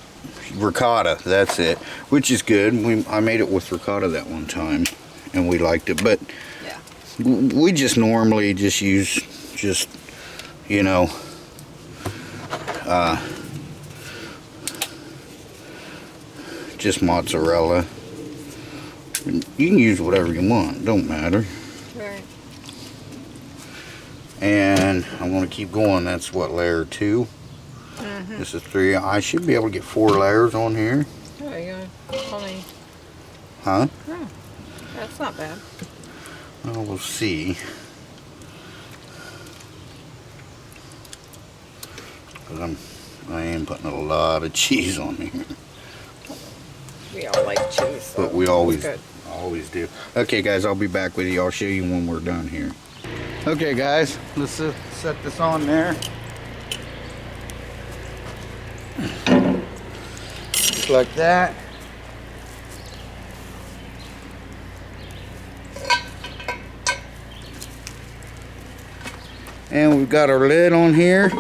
ricotta, that's it, which is good. I made it with ricotta that one time and we liked it, but Yeah. we just normally just use you know, just mozzarella. You can use whatever you want, don't matter. Right. And I'm going to keep going. That's what, layer 2? Mm-hmm. This is 3. I should be able to get 4 layers on here. There you go. Only. Huh? Oh, that's not bad. Well, we'll see. Because I am putting a lot of cheese on here. We all like cheese. So But we it's always good. do. Okay, guys, I'll be back with you. I'll show you when we're done here. Okay, guys, let's set this on there. Just like that. And we've got our lid on here.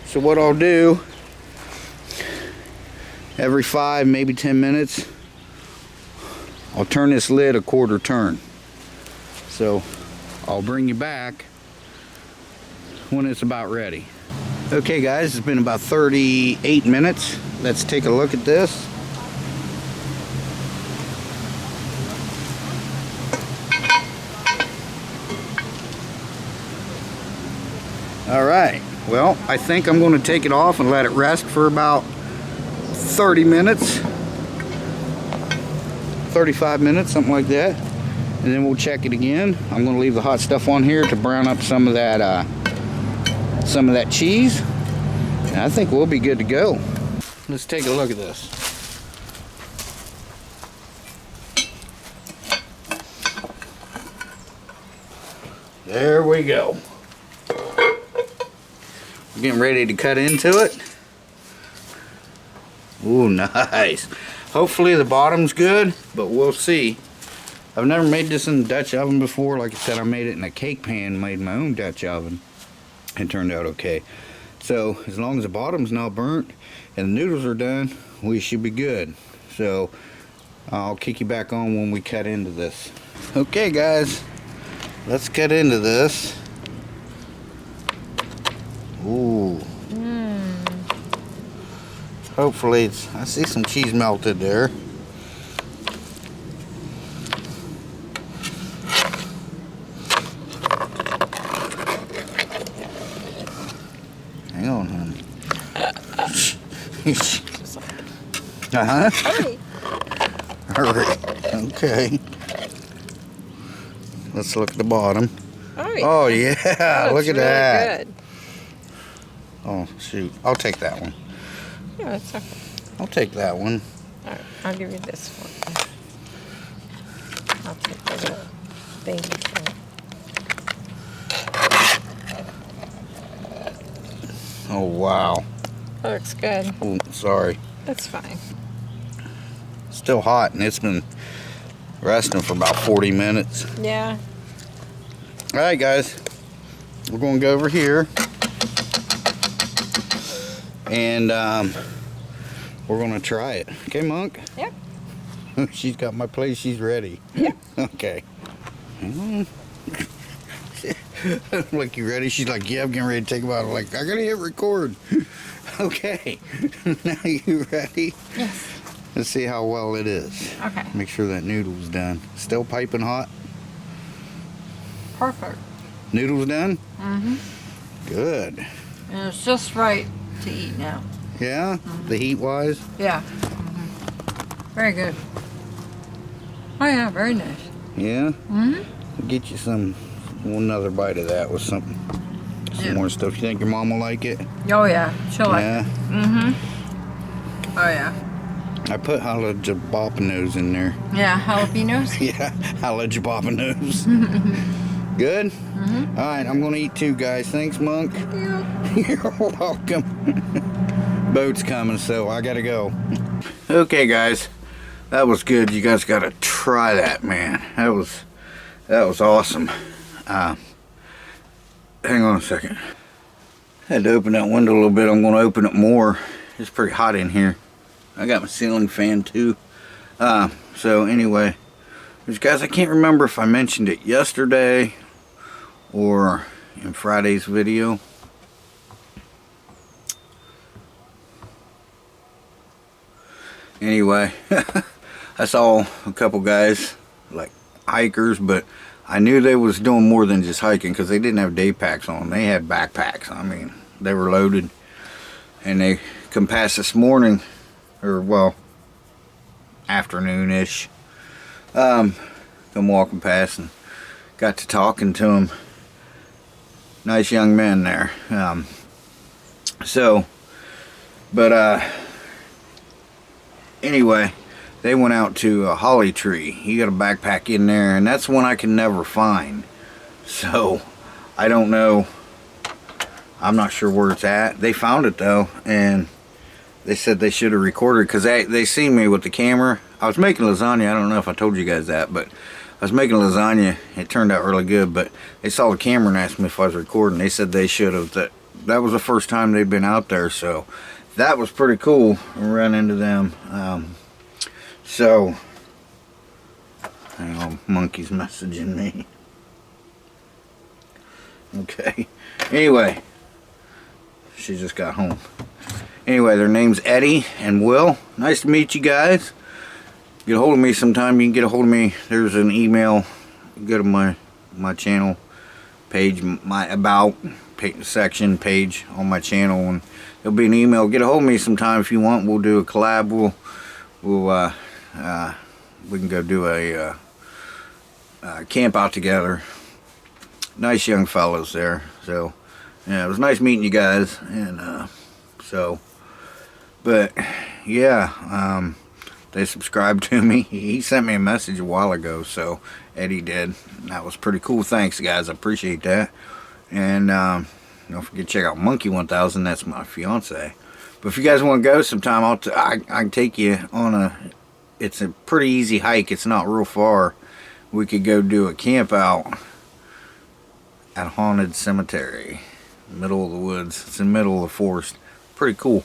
So what I'll do, every 5, maybe 10 minutes, I'll turn this lid a quarter turn. So I'll bring you back when it's about ready. Okay guys, it's been about 38 minutes. Let's take a look at this. All right, well, I think I'm going to take it off and let it rest for about 30 minutes, 35 minutes, something like that. And then we'll check it again. I'm going to leave the hot stuff on here to brown up some of that cheese. And I think we'll be good to go. Let's take a look at this. There we go. We're getting ready to cut into it. Ooh, nice. Hopefully the bottom's good, but we'll see. I've never made this in a Dutch oven before. Like I said, I made it in a cake pan, made my own Dutch oven. It turned out okay. So as long as the bottom's not burnt and the noodles are done, we should be good. So I'll kick you back on when we cut into this. Okay guys, let's cut into this. Ooh. Hopefully it's, I see some cheese melted there. Hang on, honey. Uh-huh. Hurry. Hurry. Okay. Let's look at the bottom. Hurry. Oh yeah, look at really that. Good. Oh shoot, I'll take that one. Yeah, it's okay. I'll take that one. All right, I'll give you this one. I'll take the little baby thing. Oh wow. That looks good. Oh, sorry. That's fine. Still hot, and it's been resting for about 40 minutes. Yeah. All right, guys. We're going to go over here. And we're going to try it. Okay, Monk? Yep. She's got my plate. She's ready. Yep. Okay. Hang on. I'm like, you ready? She's like, yeah, I'm getting ready to take them out. I'm like, I got to hit record. Okay. Now you ready? Yes. Let's see how well it is. Okay. Make sure that noodle's done. Still piping hot? Perfect. Noodles done? Mm-hmm. Good. And it's just right to eat now. Yeah? The heat wise? Yeah. Very good. Oh yeah, very nice. Yeah? Mm-hmm. I'll get you another bite of that with some more stuff. You think your mom will like it? Oh yeah, she'll like Yeah? it. Mm-hmm. Oh yeah. I put jalapenos in there. Yeah, jalapenos. Yeah, jalapenos. Good? Mm-hmm. All right, I'm going to eat too, guys. Thanks, Monk. Thank you. You're welcome. Boat's coming, so I got to go. Okay, guys. That was good. You guys got to try that, man. That was awesome. Hang on a second. Had to open that window a little bit. I'm going to open it more. It's pretty hot in here. I got my ceiling fan too. So anyway, guys, I can't remember if I mentioned it yesterday or in Friday's video. Anyway, I saw a couple guys, like hikers, but I knew they was doing more than just hiking because they didn't have day packs on. They had backpacks. I mean, they were loaded. And they come past this morning, or well, afternoon-ish. Come walking past and got to talking to them. Nice young men there. Anyway, they went out to a holly tree. You got a backpack in there, and that's one I can never find. So, I don't know. I'm not sure where it's at. They found it though, and they said they should have recorded because they seen me with the camera. I was making lasagna. I don't know if I told you guys that, but I was making lasagna. It turned out really good, but they saw the camera and asked me if I was recording. They said they should have. That was the first time they'd been out there, so that was pretty cool. I ran into them. So, hang on, monkey's messaging me. Okay. Anyway, she just got home. Anyway, their name's Eddie and Will. Nice to meet you guys. Get a hold of me sometime. You can get a hold of me. There's an email. Go to my channel page, my about section page on my channel, and there'll be an email. Get a hold of me sometime if you want. We'll do a collab. We can go do a camp out together. Nice young fellows there. So yeah, it was nice meeting you guys. And but yeah, they subscribed to me. He sent me a message a while ago, so Eddie did. That was pretty cool. Thanks, guys. I appreciate that. And don't forget to check out Monkey 1000. That's my fiance. But if you guys want to go sometime, I can take you on it's a pretty easy hike. It's not real far. We could go do a camp out at Haunted Cemetery, middle of the woods. It's in the middle of the forest. Pretty cool.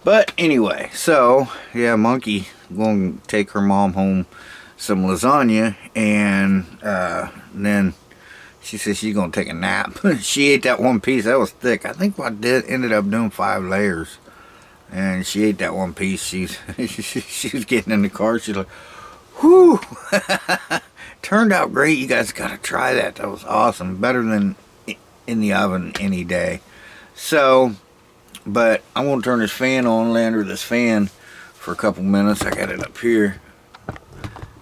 But anyway, so yeah, Monkey going to take her mom home some lasagna, and then she says she's going to take a nap. She ate that one piece. That was thick. I think what I did ended up doing 5 layers, and she ate that one piece. She was getting in the car. She's like, whew. Turned out great. You guys got to try that. That was awesome. Better than in the oven any day. So, but I'm going to turn this fan on, lay under this fan for a couple minutes. I got it up here.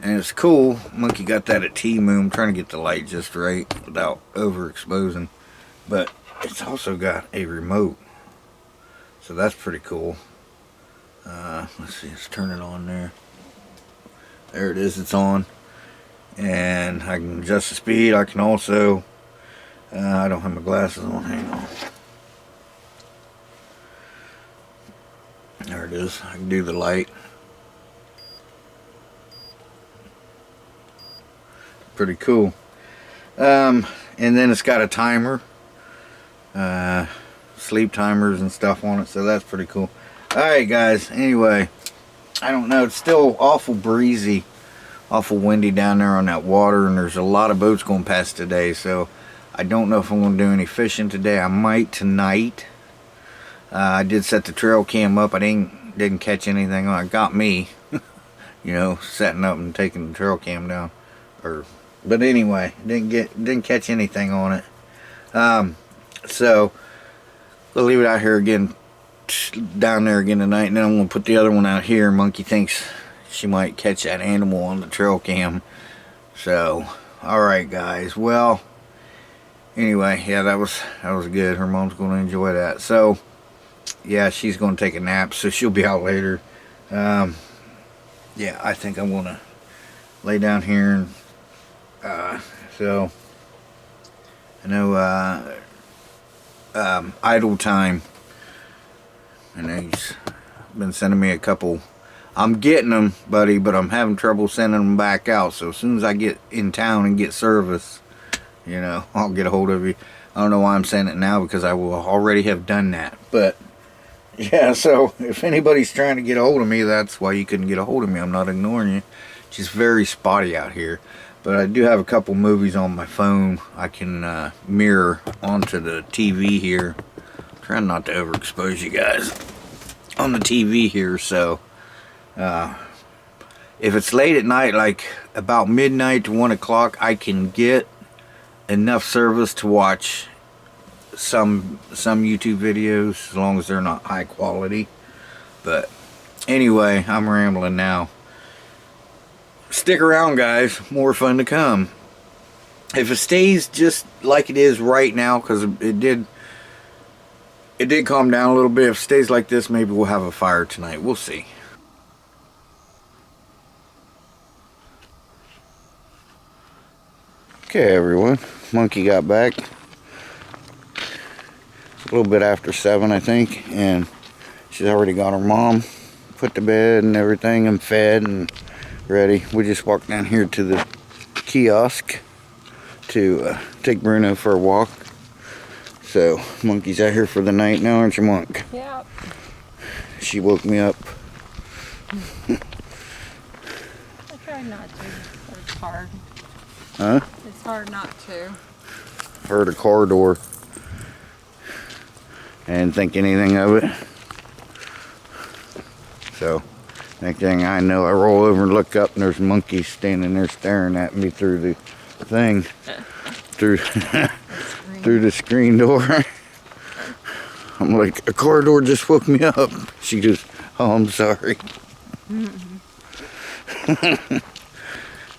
And it's cool. Monkey got that at Temu. I'm trying to get the light just right without overexposing. But it's also got a remote. So that's pretty cool. Let's see, let's turn it on there. There it is, it's on. And I can adjust the speed. I can also, I don't have my glasses on, hang on. There it is. I can do the light. Pretty cool. And then it's got a timer, sleep timers and stuff on it, so that's pretty cool. Alright guys, anyway, I don't know, it's still awful breezy, awful windy down there on that water, and there's a lot of boats going past today, so I don't know if I'm going to do any fishing today. I might tonight. I did set the trail cam up. I didn't catch anything on it. Got me, you know, setting up and taking the trail cam down. But anyway, didn't catch anything on it. So we'll leave it out here again, down there again tonight, and then I'm gonna put the other one out here. Monkey thinks she might catch that animal on the trail cam. So, all right, guys. Well, anyway, yeah, that was good. Her mom's gonna enjoy that. So, yeah, she's gonna take a nap, so she'll be out later. Yeah, I think I'm gonna lay down here and. So I know Idle Time, and he's been sending me a couple. I'm getting them, buddy, but I'm having trouble sending them back out. So as soon as I get in town and get service, you know, I'll get a hold of you. I don't know why I'm saying it now, because I will already have done that. But yeah, so if anybody's trying to get a hold of me, that's why you couldn't get a hold of me. I'm not ignoring you. It's just very spotty out here. But I do have a couple movies on my phone I can mirror onto the TV here. I'm trying not to overexpose you guys on the TV here. So if it's late at night, like about midnight to 1 o'clock, I can get enough service to watch some YouTube videos, as long as they're not high quality. But anyway, I'm rambling now. Stick around, guys. More fun to come. If it stays just like it is right now, because it did calm down a little bit. If it stays like this, maybe we'll have a fire tonight. We'll see. Okay, everyone. Monkey got back a little bit after 7, I think, and she's already got her mom put to bed and everything, and fed and ready. We just walked down here to the kiosk to take Bruno for a walk. So, Monkey's out here for the night now, aren't you, Monk? Yep. She woke me up. I try not to, but it's hard. Huh? It's hard not to. Heard a car door. I didn't think anything of it. So, next thing I know, I roll over and look up, and there's monkeys standing there staring at me through the thing, through the screen door. I'm like, a car door just woke me up. She goes, oh, I'm sorry.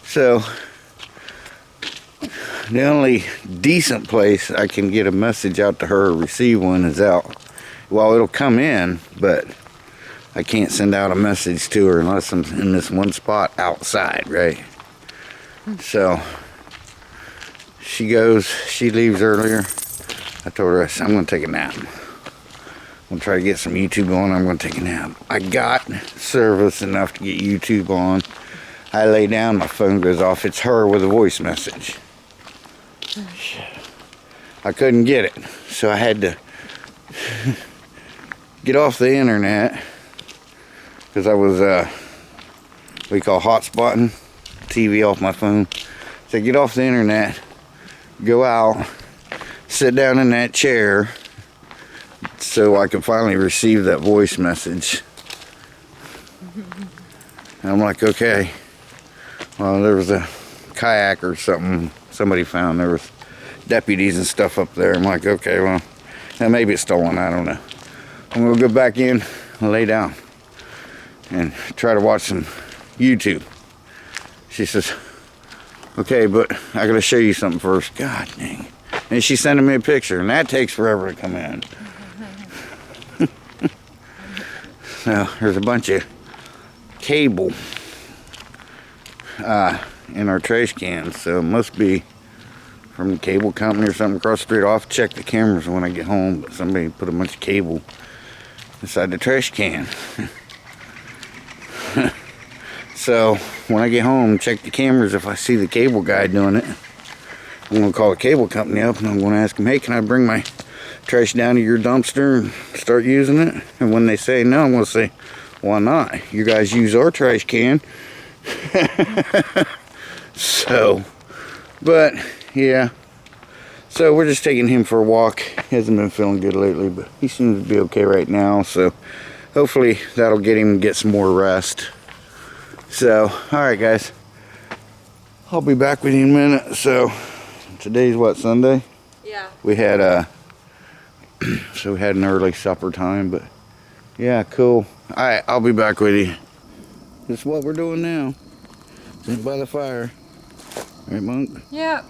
So, the only decent place I can get a message out to her or receive one is out. Well, it'll come in, but I can't send out a message to her unless I'm in this one spot outside, right? So, she leaves earlier. I told her, I'm going to take a nap. I'm going to try to get some YouTube on. I'm going to take a nap. I got service enough to get YouTube on. I lay down, my phone goes off. It's her with a voice message. I couldn't get it, so I had to get off the internet because I was what we call hotspotting TV off my phone. So get off the internet, go out, sit down in that chair so I could finally receive that voice message. And I'm like, okay. Well, there was a kayak or something somebody found. There was deputies and stuff up there. I'm like, okay, well, maybe it's stolen. I don't know. I'm gonna go back in and lay down and try to watch some YouTube. She says, okay, but I gotta show you something first. God dang. And she's sending me a picture, and that takes forever to come in. So there's a bunch of cable in our trash cans, so it must be from the cable company or something across the street. I'll have to check the cameras when I get home, but somebody put a bunch of cable inside the trash can. So when I get home, check the cameras. If I see the cable guy doing it, I'm going to call the cable company up and I'm going to ask them, hey, can I bring my trash down to your dumpster and start using it? And when they say no, I'm going to say, why not? You guys use our trash can. So, but yeah, so we're just taking him for a walk. He hasn't been feeling good lately, but he seems to be okay right now, so hopefully that'll get some more rest. So, alright guys, I'll be back with you in a minute. So today's what, Sunday? Yeah. We had so we had an early supper time, but yeah, cool. Alright, I'll be back with you. This is what we're doing now. Sit by the fire. Right, Monk? Yep.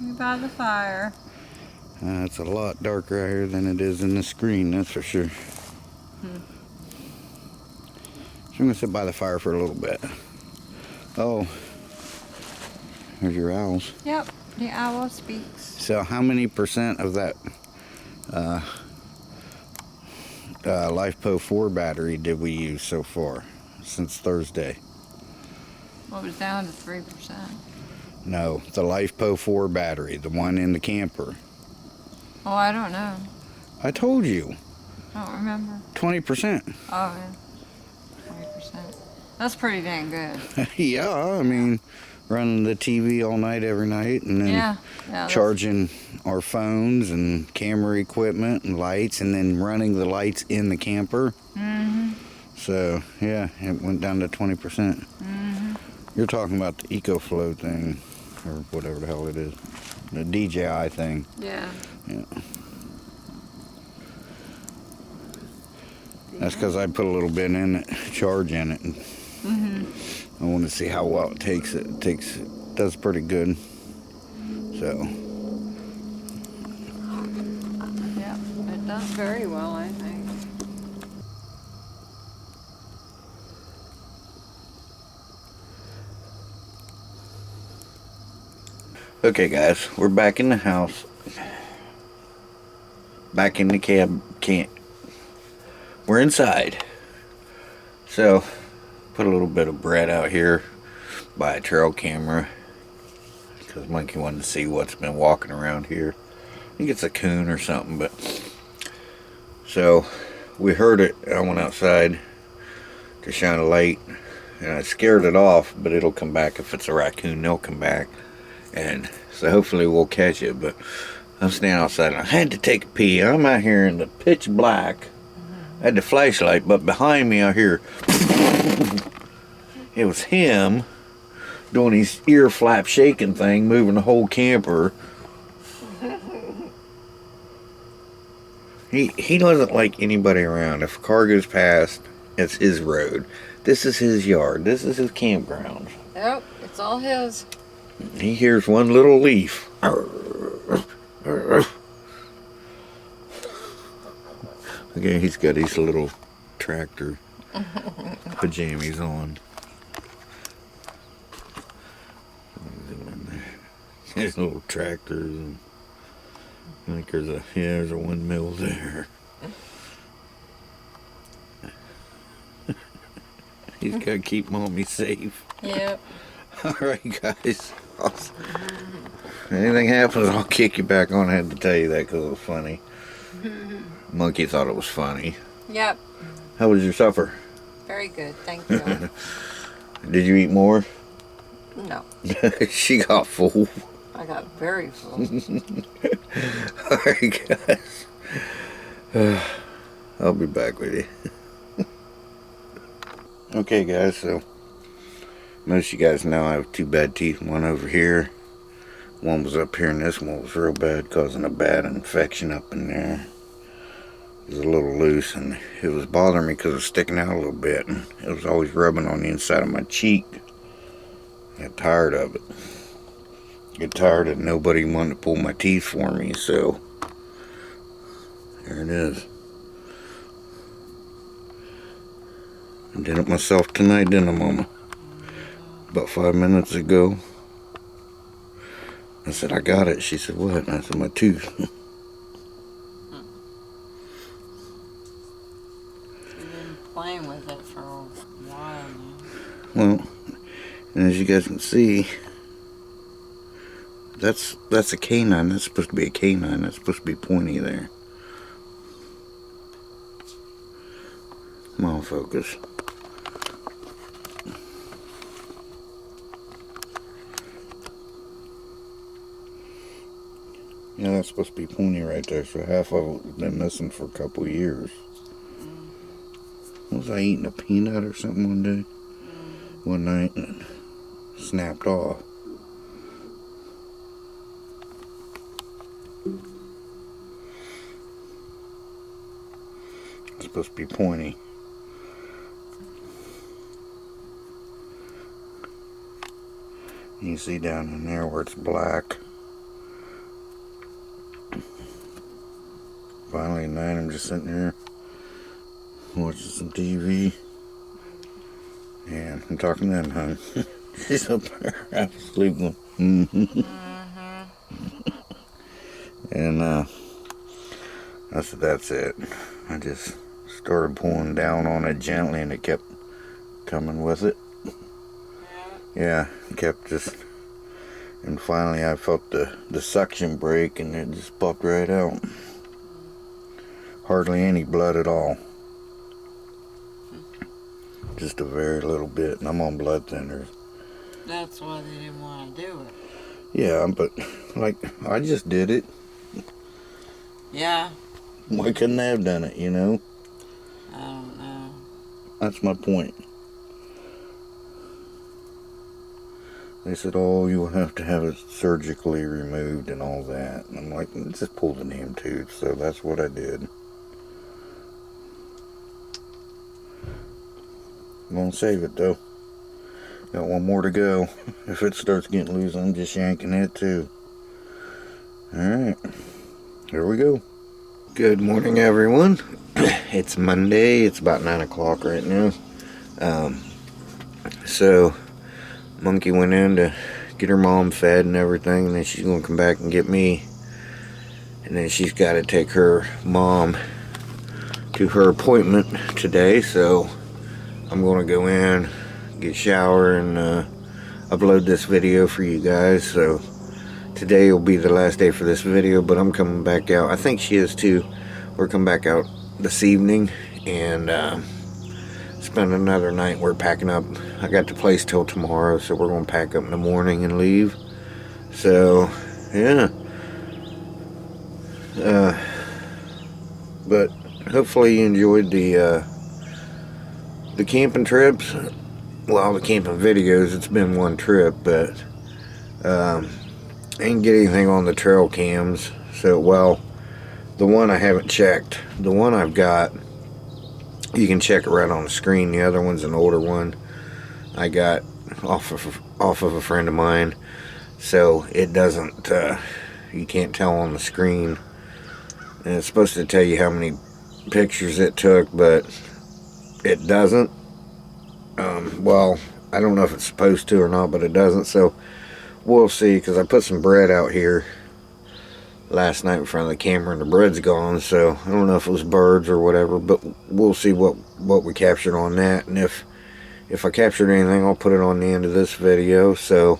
We're by the fire. It's a lot darker out here than it is in the screen, that's for sure. So I'm going to sit by the fire for a little bit. Oh, there's your owls. Yep. The owl speaks. So how many percent of that LifePo 4 battery did we use so far since Thursday? Well, it was down to 3%. No, the LifePo 4 battery, the one in the camper. Oh, I don't know. I told you. I don't remember. 20%. Oh, yeah. 20%. That's pretty dang good. Yeah, I mean, running the TV all night, every night, and then Yeah, charging our phones and camera equipment and lights, and then running the lights in the camper. Mm-hmm. So, yeah, it went down to 20%. Mm-hmm. You're talking about the EcoFlow thing, or whatever the hell it is. The DJI thing. Yeah. Yeah. That's because I put a little bit in it, charge in it. And I want to see how well it takes it. It does pretty good. So. Yeah, it does very well, I think. Okay guys, we're back in the house. Back in the cab. We're inside. So, put a little bit of bread out here by a trail camera. because Monkey wanted to see what's been walking around here. I think it's a coon or something, but so we heard it. I went outside to shine a light, and I scared it off, but it'll come back. If it's a raccoon, they'll come back, and so hopefully we'll catch it. But I'm standing outside, and I had to take a pee. I'm out here in the pitch black. I had the flashlight, but behind me I hear it was him doing his ear flap shaking thing, moving the whole camper. He doesn't like anybody around. If a car goes past, it's his road. This is his yard. This is his campground. Yep, it's all his. He hears one little leaf. Okay, he's got his little tractor pajamas on. There's little tractors, and I think there's a windmill there. He's got to keep mommy safe. Yep. Alright, guys. Anything happens, I'll kick you back on. I had to tell you that because it was funny. Monkey thought it was funny. Yep. How was your supper? Very good, thank you. Did you eat more? No, She got full. I got very full. Alright, guys. I'll be back with you. Okay, guys, so most of you guys know I have two bad teeth. One over here. One was up here, and this one was real bad, causing a bad infection up in there. It was a little loose, and it was bothering me because it was sticking out a little bit, and it was always rubbing on the inside of my cheek. I got tired of it. Get tired of nobody wanting to pull my teeth for me, so there it is. I did it myself tonight, didn't I, Mama? About 5 minutes ago. I said, I got it. She said, what? And I said, my tooth. You've been playing with it for a while now. Well, and as you guys can see, that's a canine. That's supposed to be a canine. That's supposed to be pointy there. Come on, focus. Yeah, that's supposed to be pointy right there. So half of it has been missing for a couple of years. Was I eating a peanut or something one day? One night, and it snapped off. It's supposed to be pointy. You can see down in there where it's black. Finally at night, I'm just sitting here watching some TV. And I'm talking to them, honey. She's up there half asleep going, And I said, that's it. I just started pulling down on it gently, and it kept coming with it. Yeah, it kept just, and finally I felt the suction break, and it just popped right out. Hardly any blood at all. Just a very little bit, and I'm on blood thinners. That's why they didn't want to do it. Yeah, but, like, I just did it. Yeah. Why couldn't they have done it, you know? I don't know. That's my point. They said, oh, you'll have to have it surgically removed and all that. And I'm like, let's just pull the damn tooth. So that's what I did. I'm gonna save it though. Got one more to go. If it starts getting loose, I'm just yanking it too. Alright, here we go. Good morning, everyone. It's Monday. It's about 9 o'clock right now. So Monkey went in to get her mom fed and everything, and then she's gonna come back and get me, and then she's got to take her mom to her appointment today. So I'm gonna go in, get a shower, and upload this video for you guys. So today will be the last day for this video, but I'm coming back out. I think she is too. We're coming back out this evening and spend another night. We're packing up. I got the place till tomorrow, so we're going to pack up in the morning and leave. So, yeah. But hopefully you enjoyed the camping trips. Well, the camping videos. It's been one trip, but I didn't get anything on the trail cams. So, well, the one I haven't checked. The one I've got, you can check it right on the screen. The other one's an older one I got off of a friend of mine. So it doesn't, you can't tell on the screen. And it's supposed to tell you how many pictures it took, but it doesn't. Well, I don't know if it's supposed to or not, but it doesn't. So we'll see, because I put some bread out here last night in front of the camera and the bread's gone. So I don't know if it was birds or whatever, but we'll see what we captured on that. And if I captured anything, I'll put it on the end of this video. So,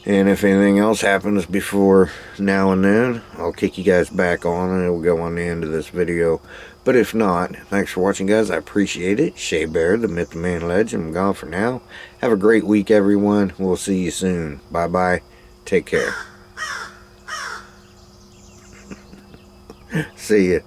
and if anything else happens before now and then, I'll kick you guys back on and it'll go on the end of this video. But if not, thanks for watching, guys. I appreciate it. Shea Bear, the Myth, the Man, Legend. I'm gone for now. Have a great week, everyone. We'll see you soon. Bye-bye. Take care. See ya.